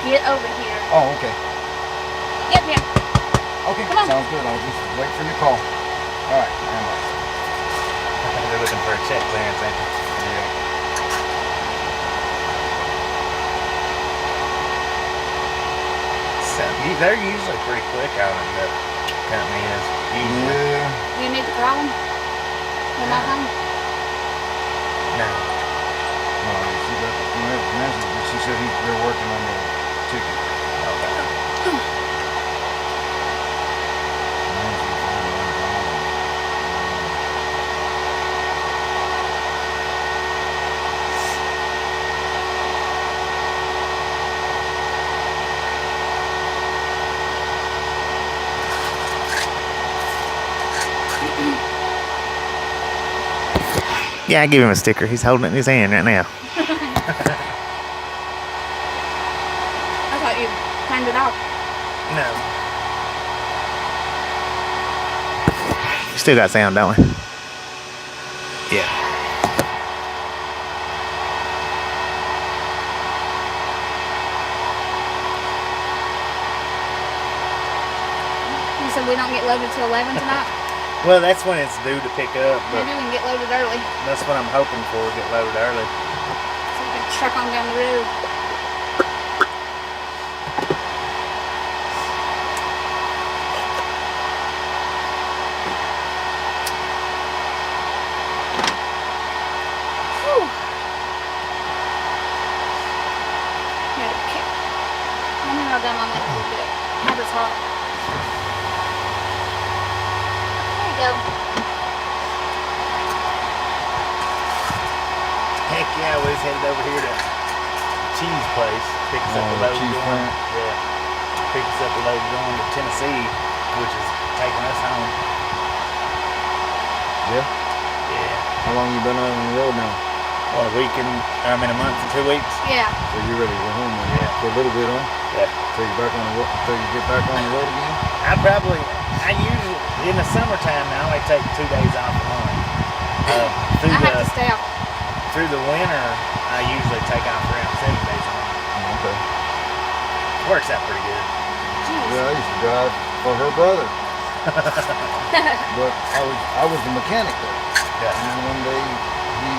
Get over here. Oh, okay. Get here. Okay, Come on. sounds good. I'll just wait for your call. All right. They're looking for a check clearance, ain't they? Yeah. So, they're usually pretty quick out of the company is usually. Yeah. Do you need to call him? They're not home. No. No, she got the message, but she said they're working on the ticket. Yeah, I give him a sticker. He's holding it in his hand right now. I thought you turned it off. No. Still got sound, don't we? Yeah. You said we don't get loaded till 11 tonight? Well, that's when it's due to pick up, but Maybe we can get loaded early. that's what I'm hoping for, get loaded early. So we can truck on down the road. Whew. Yeah, okay. Let me roll down on that a little bit. Haber's hot. There you go. Heck yeah, we was headed over here to cheese place. Pick us up a load cheese going. plant. Yeah. Pick us up a load going to Tennessee, which is taking us home. Yeah. Yeah. How long you been on the road now? Well, a month and 2 weeks. Yeah. So you ready to go home then? Yeah. For a little bit, huh? Yeah. Till you back on the road, till you get back on the road again? I usually, in the summertime, I only take 2 days off a month. I have to stay out. Through the winter, I usually take off around 7 days a month. Okay. Works out pretty good. Jeez. Yeah, I used to drive for her brother. But I was the mechanic there. Yeah. And then one day he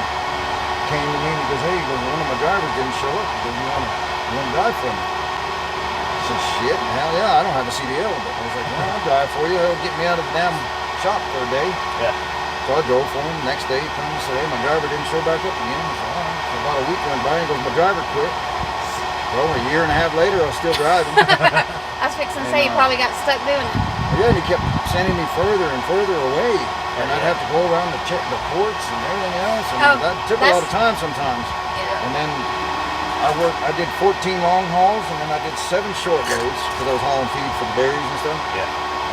came to me and he goes, hey, one of my drivers didn't show up. He goes, you want to drive for me? I said, shit, hell yeah, I don't have a CDL. But I was like, well, I'll drive for you. It'll get me out of the damn shop for a day. Yeah. So I drove for him. The next day he comes and said, hey, my driver didn't show back up again. I said, all right. So about a week went by and he goes, my driver quit. Well, a year and a half later, I was still driving. I was fixing to say you probably got stuck doing it. Yeah, and he kept sending me further and further away. And I'd have to go around to check the ports and everything else. And that took a lot of time sometimes. Yeah. And then I did 14 long hauls, and then I did 7 short loads because I was hauling feed for the berries and stuff. Yeah.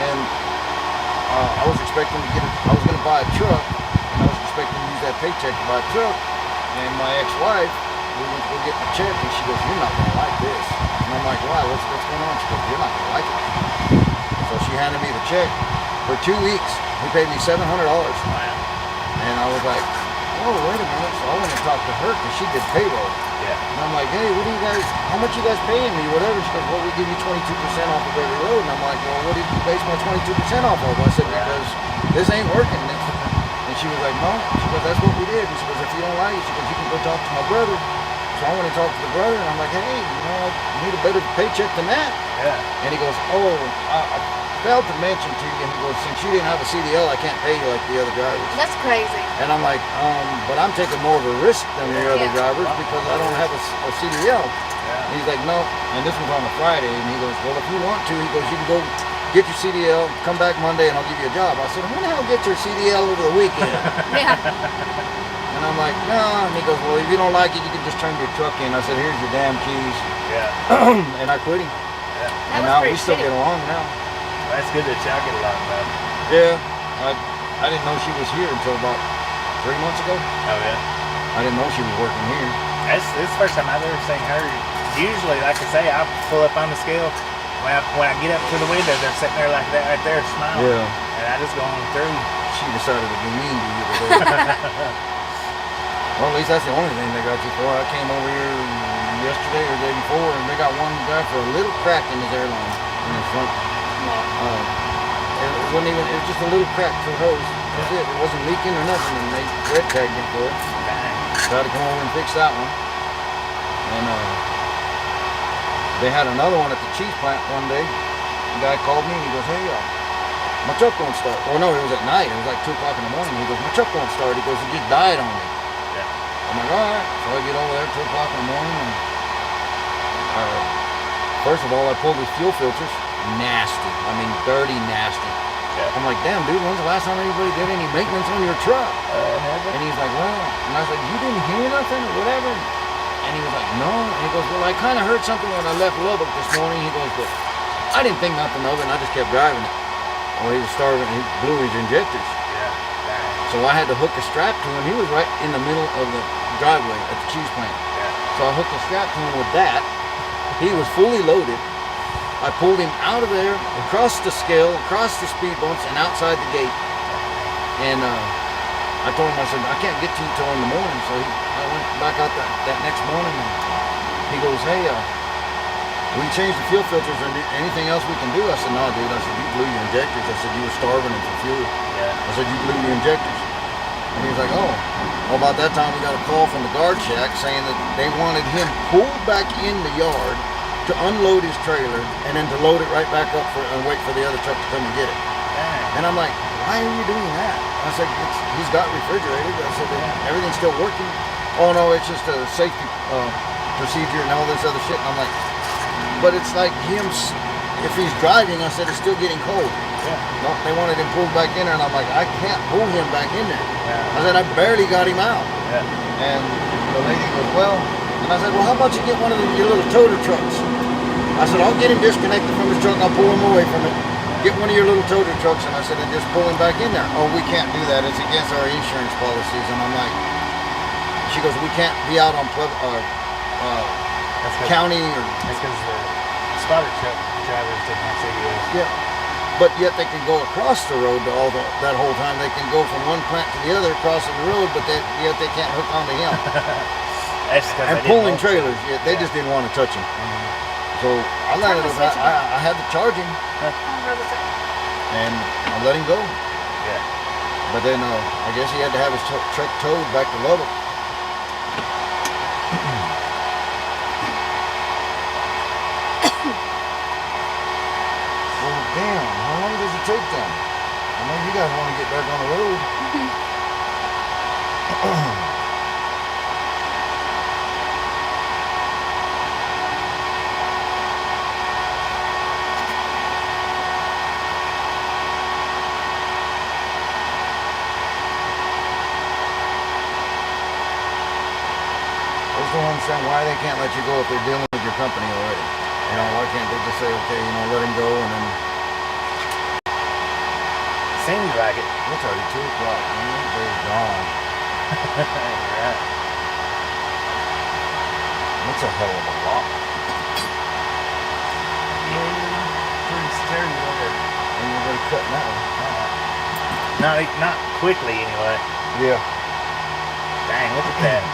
And I was expecting to I was going to buy a truck, and I was expecting to use that paycheck to buy a truck. And my ex-wife, we went to go get the check, and she goes, you're not going to like this. And I'm like, why? What's going on? She goes, you're not going to like it. So she handed me the check for 2 weeks. He paid me $700. Wow. And I was like, oh, wait a minute. So I went and talked to her because she did payroll. Yeah. And I'm like, hey, how much you guys paying me? Whatever. She goes, well, we give you 22% off of every load. And I'm like, well, what did you base my 22% off of? I said, because this ain't working. And she was like, no. She goes, that's what we did. And she goes, if you don't like it, she goes, you can go talk to my brother. So I went and talked to the brother, and I'm like, hey, I need a better paycheck than that. Yeah. And he goes, oh, I failed to mention to you. And he goes, since you didn't have a CDL, I can't pay you like the other drivers. That's crazy. And I'm like, but I'm taking more of a risk than the other drivers because I don't have a CDL. And he's like, no. And this was on a Friday. And he goes, well, if you want to, he goes, you can go get your CDL, come back Monday, and I'll give you a job. I said, who the hell get your CDL over the weekend? Yeah. And I'm like, no. And he goes, well, if you don't like it, you can just turn your truck in. I said, here's your damn keys. Yeah. And I quit him. Yeah. And now we still get along now. That's good that y'all get along, though. Yeah. I didn't know she was here until about 3 months ago. Oh, yeah? I didn't know she was working here. This is the first time I've ever seen her. Usually, like I say, I pull up on the scale. When I get up to the window, they're sitting there like that right there smiling. Yeah. And I just go on through. She decided to be mean to you today. Well, at least that's the only thing they got you for. I came over here yesterday or the day before, and they got one guy for a little crack in his airline in his front. It wasn't even, it was just a little crack to the hose. That's it. It wasn't leaking or nothing, and they red tagged him for it. Tried to come over and fix that one. And they had another one at the cheese plant one day. The guy called me and he goes, hey, my truck won't start. Oh no, it was at night. It was like 2 o'clock in the morning. He goes, my truck won't start. He goes, it just died on me. Yeah. I'm like, all right. So I get over there at 2 o'clock in the morning, and first of all, I pulled his fuel filters. Nasty. I mean, dirty, nasty. Yeah. I'm like, damn, dude, when's the last time anybody did any maintenance on your truck? And he's like, well, and I was like, you didn't hear nothing or whatever? And he was like, no. And he goes, well, I kind of heard something when I left Lubbock this morning. He goes, but I didn't think nothing of it, and I just kept driving it. Well, he was starving. He blew his injectors. Yeah. So I had to hook a strap to him. He was right in the middle of the driveway at the cheese plant. Yeah. So I hooked a strap to him with that. He was fully loaded. I pulled him out of there, across the scale, across the speed bumps, and outside the gate. And I told him, I said, I can't get to you till in the morning. So I went back out that next morning, and he goes, hey, we changed the fuel filters, and anything else we can do? I said, no, dude. I said, you blew your injectors. I said, you were starving them for fuel. I said, you blew the injectors. And he was like, oh. Well, about that time, we got a call from the guard shack saying that they wanted him pulled back in the yard to unload his trailer and then to load it right back up and wait for the other truck to come and get it. And I'm like, why are you doing that? I said, he's got refrigerated. I said, everything's still working. Oh, no, it's just a safety procedure and all this other shit. And I'm like, but it's like him, if he's driving, I said, it's still getting cold. No, they wanted him pulled back in there, and I'm like, I can't pull him back in there. I said, I barely got him out. And the lady goes, well, and I said, well, how about you get one of your little toter trucks? I said, I'll get him disconnected from his truck, I'll pull him away from it. Get one of your little toter trucks, and I said, and just pull him back in there. Oh, we can't do that, it's against our insurance policies. And I'm like, she goes, we can't be out on county or... That's because the spotter truck drivers didn't have CDLs. Yeah. But yet they can go across the road to that whole time. They can go from one plant to the other crossing the road, but yet they can't hook onto him. And pulling trailers, they just didn't want to touch him. So I let it. I had to charge him, and I let him go. But then I guess he had to have his truck towed back to Lubbock. Damn, how long does it take them? I know you guys want to get back on the road. I just don't understand why they can't let you go if they're dealing with your company already. You know, why can't they just say, okay, let him go, and then... Seems like it. It's already 2 o'clock, man. They're gone. Right. That's a hell of a lot. Pretty sturdy over. And you're already cutting that one. Not quickly, anyway. Yeah. Dang, look at that.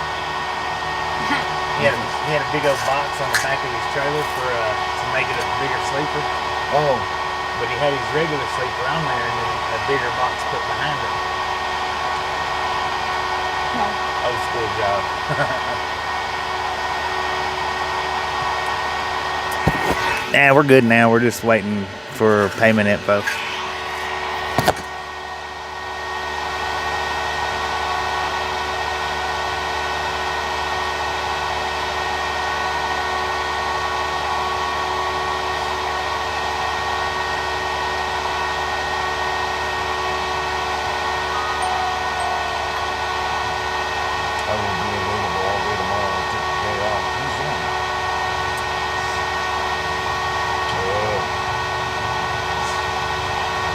He had a big old box on the back of his trailer to make it a bigger sleeper. Oh. But he had his regular sleeper on there and then a bigger box put behind it. Old school job. Nah, we're good now. We're just waiting for payment info.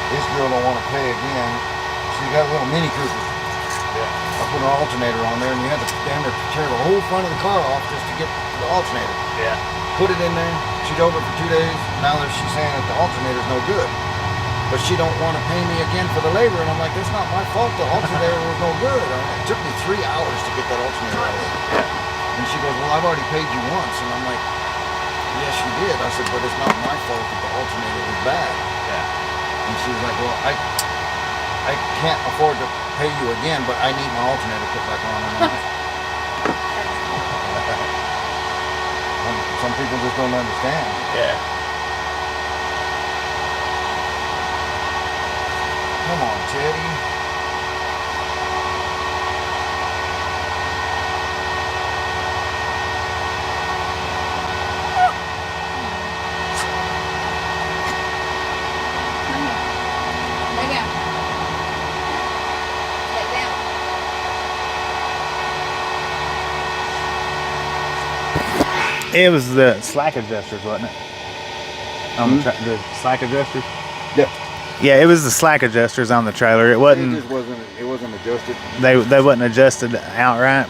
This girl don't want to pay again. She got a little Mini Cooper. I put an alternator on there, and you had to damn near tear the whole front of the car off just to get the alternator. Put it in there. She drove it for 2 days. Now she's saying that the alternator's no good. But she don't want to pay me again for the labor, and I'm like, that's not my fault. The alternator was no good. It took me 3 hours to get that alternator out of there. And she goes, well, I've already paid you once. And I'm like, yes, you did. I said, but it's not my fault that the alternator was bad. And she was like, well, I can't afford to pay you again, but I need my alternator put back on. Some people just don't understand. Come on, Teddy. It was the slack adjusters, wasn't it? On the slack adjusters? Yeah, it was the slack adjusters on the trailer. It wasn't. It wasn't adjusted. They wasn't adjusted outright.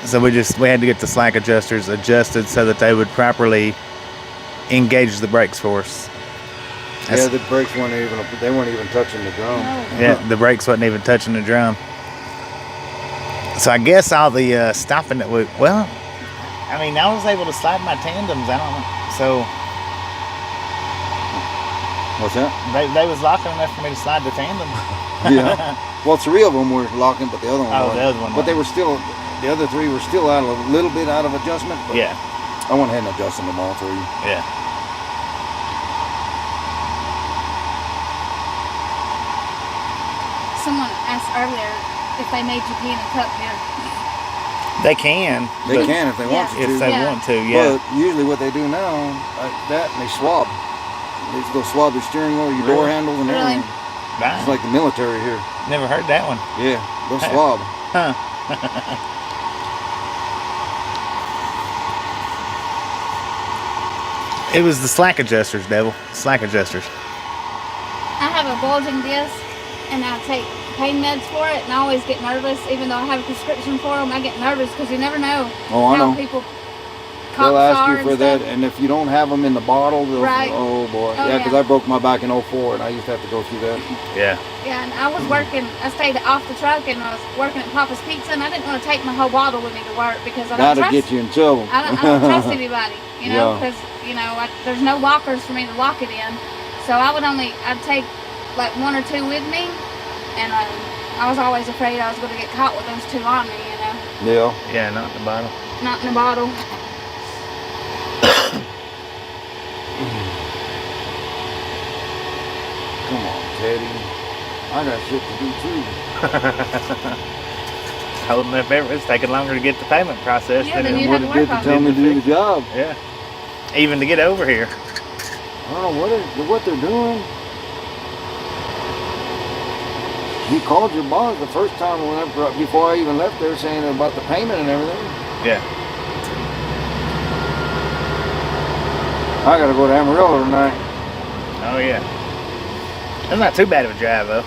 So we had to get the slack adjusters adjusted so that they would properly engage the brakes for us. Yeah, the brakes weren't even touching the drum. Yeah, the brakes wasn't even touching the drum. So I guess all the stopping that we, well, I mean, I was able to slide my tandems. I don't know. So What's that? they was locking enough for me to slide the tandem. Yeah. Well, 3 of them were locking, but the other one wasn't. The other one But they wasn't. were still, the other 3 were still out of a little bit out of adjustment. But Yeah. I went ahead and adjusted them all for you. Yeah. Someone asked earlier if they made you pee in a cup here. They can. They but can if they want If to. they Yeah. want to, yeah. But usually what they do now, like that, and they swab. They just go swab your steering wheel, your door Really? handles, and Really? everything. Right. It's like the military here. Never heard that one. Yeah, they'll swab. Huh. It was the slack adjusters, devil. Slack adjusters. I have a bulging disc, and I take pain meds for it, and I always get nervous, even though I have a prescription for them. I get nervous because you never know Oh, I how know. people They'll cops ask are you for and that, stuff. and if you don't have them in the bottle, they'll, Right. oh boy. Oh, Yeah, because yeah. I broke my back in 04, and I used to have to go through that. Yeah. Yeah, and I was working. I stayed off the truck, and I was working at Papa's Pizza, and I didn't want to take my whole bottle with me to work because I don't That'll trust. get you in trouble. I don't trust anybody, you know, Yeah. because there's no lockers for me to lock it in. So I'd take like 1 or 2 with me, and I was always afraid I was going to get caught with those 2 on me, you know, Yeah. Yeah, not the bottle. not in a bottle. Come on, Teddy. I got shit to do too. Holding up everything. It's taking longer to get the payment processed Yeah, than then it you would have have to work Did on to it. tell me to do the job. Yeah. Even to get over here. I don't know what they're doing. He called your boss the first time before I even left there saying about the payment and everything. Yeah. I gotta go to Amarillo tonight. Oh, yeah. That's not too bad of a drive, though.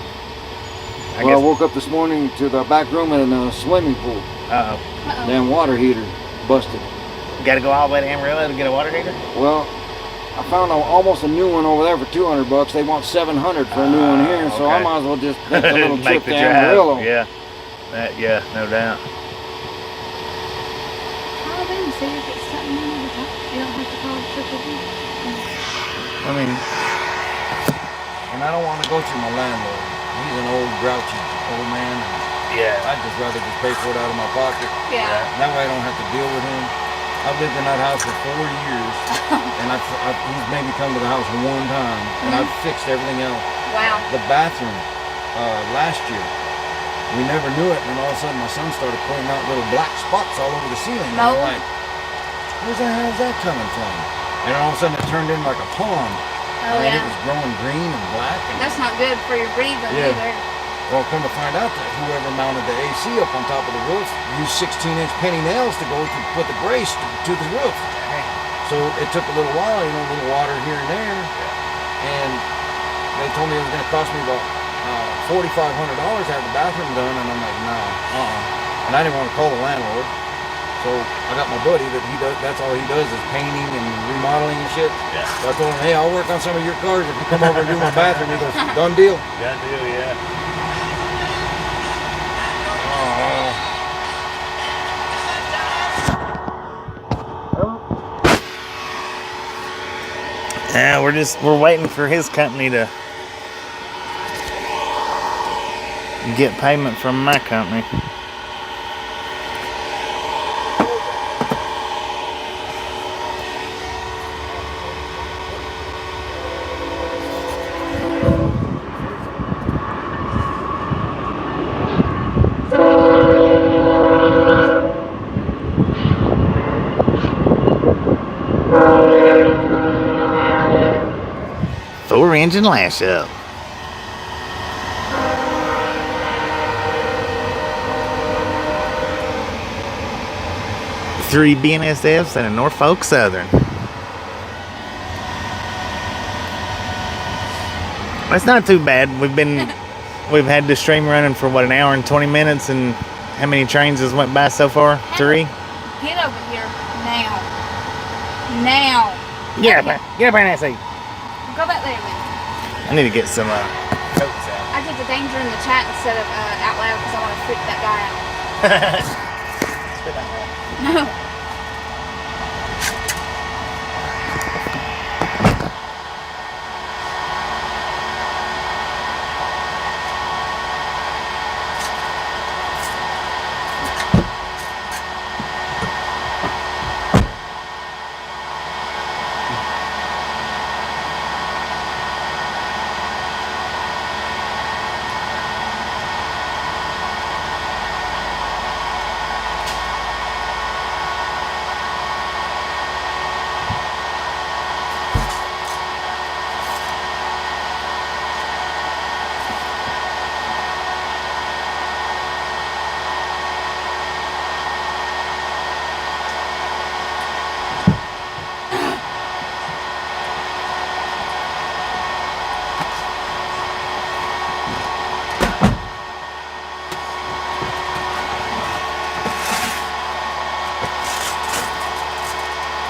I I guess. woke up this morning to the back room in a swimming pool. Uh-oh. Uh-oh. Damn water heater busted. Got to go all the way to Amarillo to get a water heater? Well, I found almost a new one over there for $200. They want $700 for a new one here, so I okay. might as well just make a little Make trip the to drive. Amarillo. Yeah. Yeah, no doubt. Call them and see if it's something you need to talk. You don't have to call Triple B. I mean, And I don't want to go through my landlord. He's an old, grouchy old man. yeah. I'd just rather just pay for it out of my pocket. Yeah. That way I don't have to deal with him. I've lived in that house for 4 years, and he's maybe come to the house 1 time, and I've fixed everything else. Wow. The bathroom, last year, we never knew it, and all of a sudden my son started pointing out little black spots all over the ceiling. And I'm Mold? like, where the hell is that coming from? And all of a sudden it turned in like a pond. Oh, and yeah. it was growing green and black. And That's not good for your breathing Yeah. either. well, come to find out that whoever mounted the AC up on top of the roof used 16-inch penny nails to go to put the brace to the roof. So it took a little while, a little water here and there. And they told me it was going to cost me about $4,500 to have the bathroom done. And I'm like, no, And I didn't want to call the landlord. So I got my buddy that's all he does is painting and remodeling and shit. Yeah. So I told him, hey, I'll work on some of your cars if you come over and do my bathroom. He goes, done deal. Got to do, yeah. Yeah, we're waiting for his company to get payment from my company. Four-engine lash up. Three BNSFs and a Norfolk Southern. That's not too bad. We've had the stream running for what, an hour and 20 minutes, and how many trains has went by so far? 3? Get over here now. Now. Get up here in that seat. Go back there, man. I need to get some coats out. I did the danger in the chat instead of out loud because I want to freak that guy out. Spit on that. No.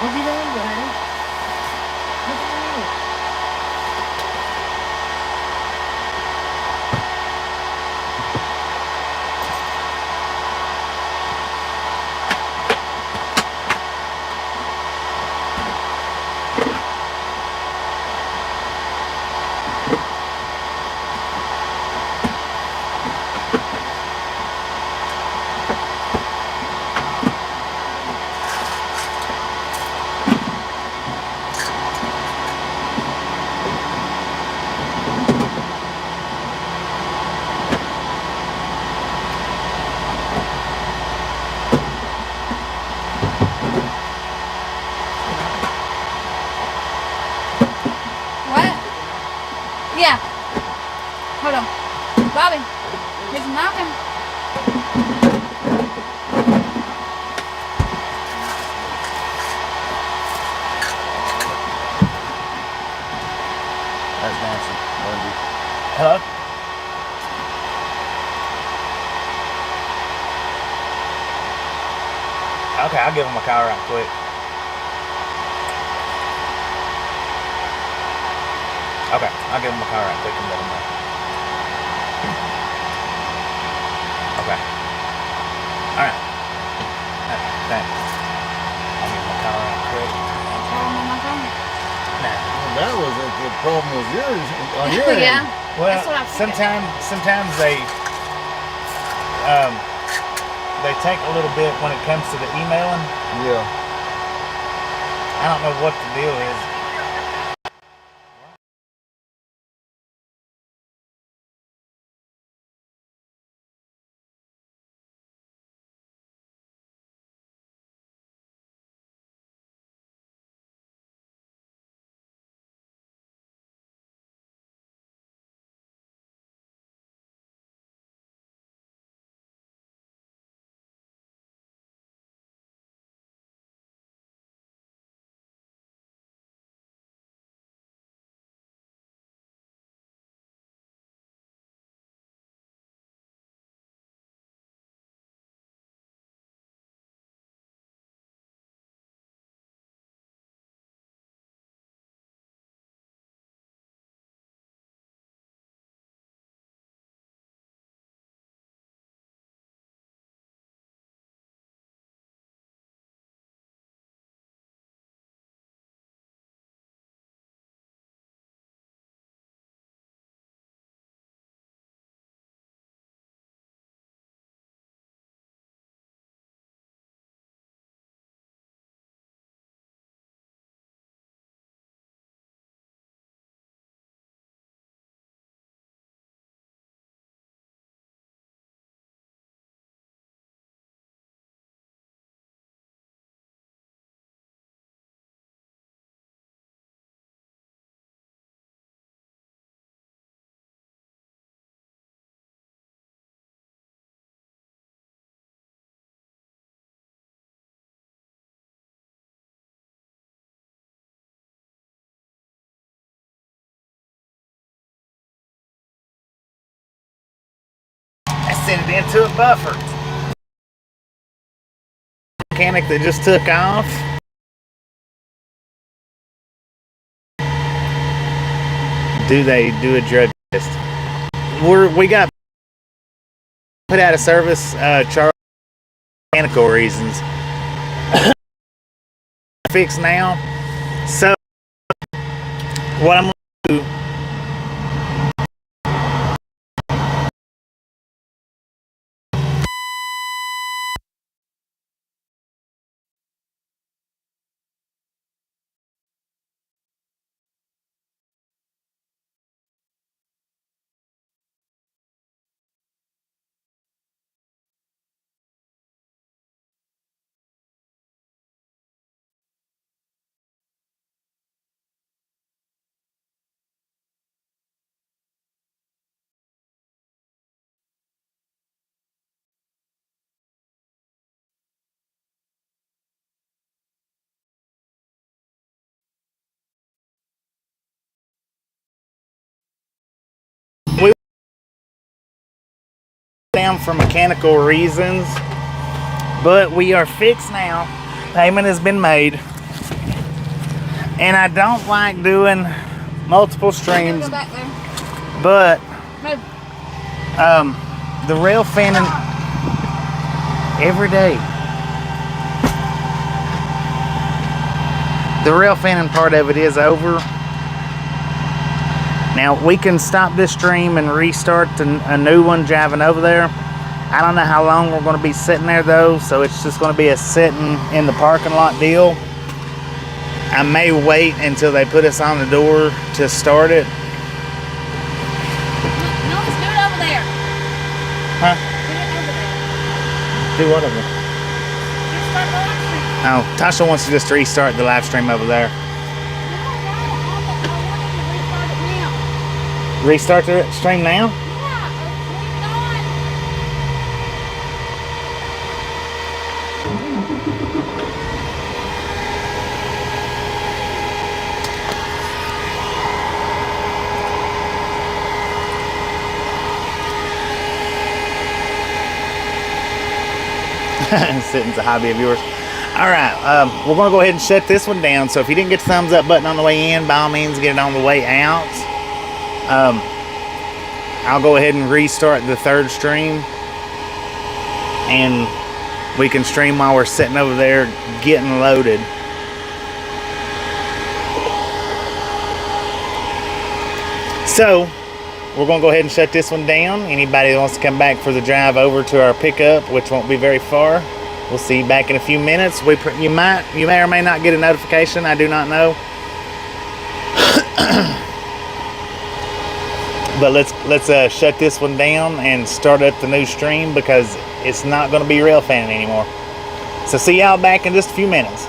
What's he doing, buddy? What's he doing? What? Yeah. Hold on. Bobby, he's knocking. That's Nancy. Wendy. Hello? Okay, I'll give him a call right quick. Okay, I'll give him a call right quick and let him know. Okay. Alright. Thanks. I'll give him a call right quick. Call him on my phone. Nah. That was the problem was yours on your end. Yeah. Well, That's what I figured. sometimes they take a little bit when it comes to the emailing. Yeah. I don't know what the deal is. I sent it into a buffer. Mechanic that just took off. Do they do a drug test? We got put out of service. Charles mechanical reasons. Fixed now. So what I'm gonna do, we down for mechanical reasons, but we are fixed now. Payment has been made, and I don't like doing multiple streams, Go back there. but Move. the rail fanning every day. The rail fanning part of it is over. Now we can stop this stream and restart a new one driving over there. I don't know how long we're going to be sitting there though, so it's just going to be a sitting in the parking lot deal. I may wait until they put us on the door to start it. No, let's do it over there. Huh? Do it over there. Do what over there? Just start the live stream. Oh, Tasha wants to just restart the live stream over there. No, I want you to restart it now. Restart the stream now? Yeah, leave it on. Sitting's a hobby of yours. Alright, we're going to go ahead and shut this one down. So if you didn't get the thumbs up button on the way in, by all means get it on the way out. I'll go ahead and restart the third stream, and we can stream while we're sitting over there getting loaded. So we're going to go ahead and shut this one down. Anybody that wants to come back for the drive over to our pickup, which won't be very far, we'll see you back in a few minutes. You may or may not get a notification. I do not know. But let's shut this one down and start up the new stream, because it's not going to be Railfanning anymore. So see y'all back in just a few minutes.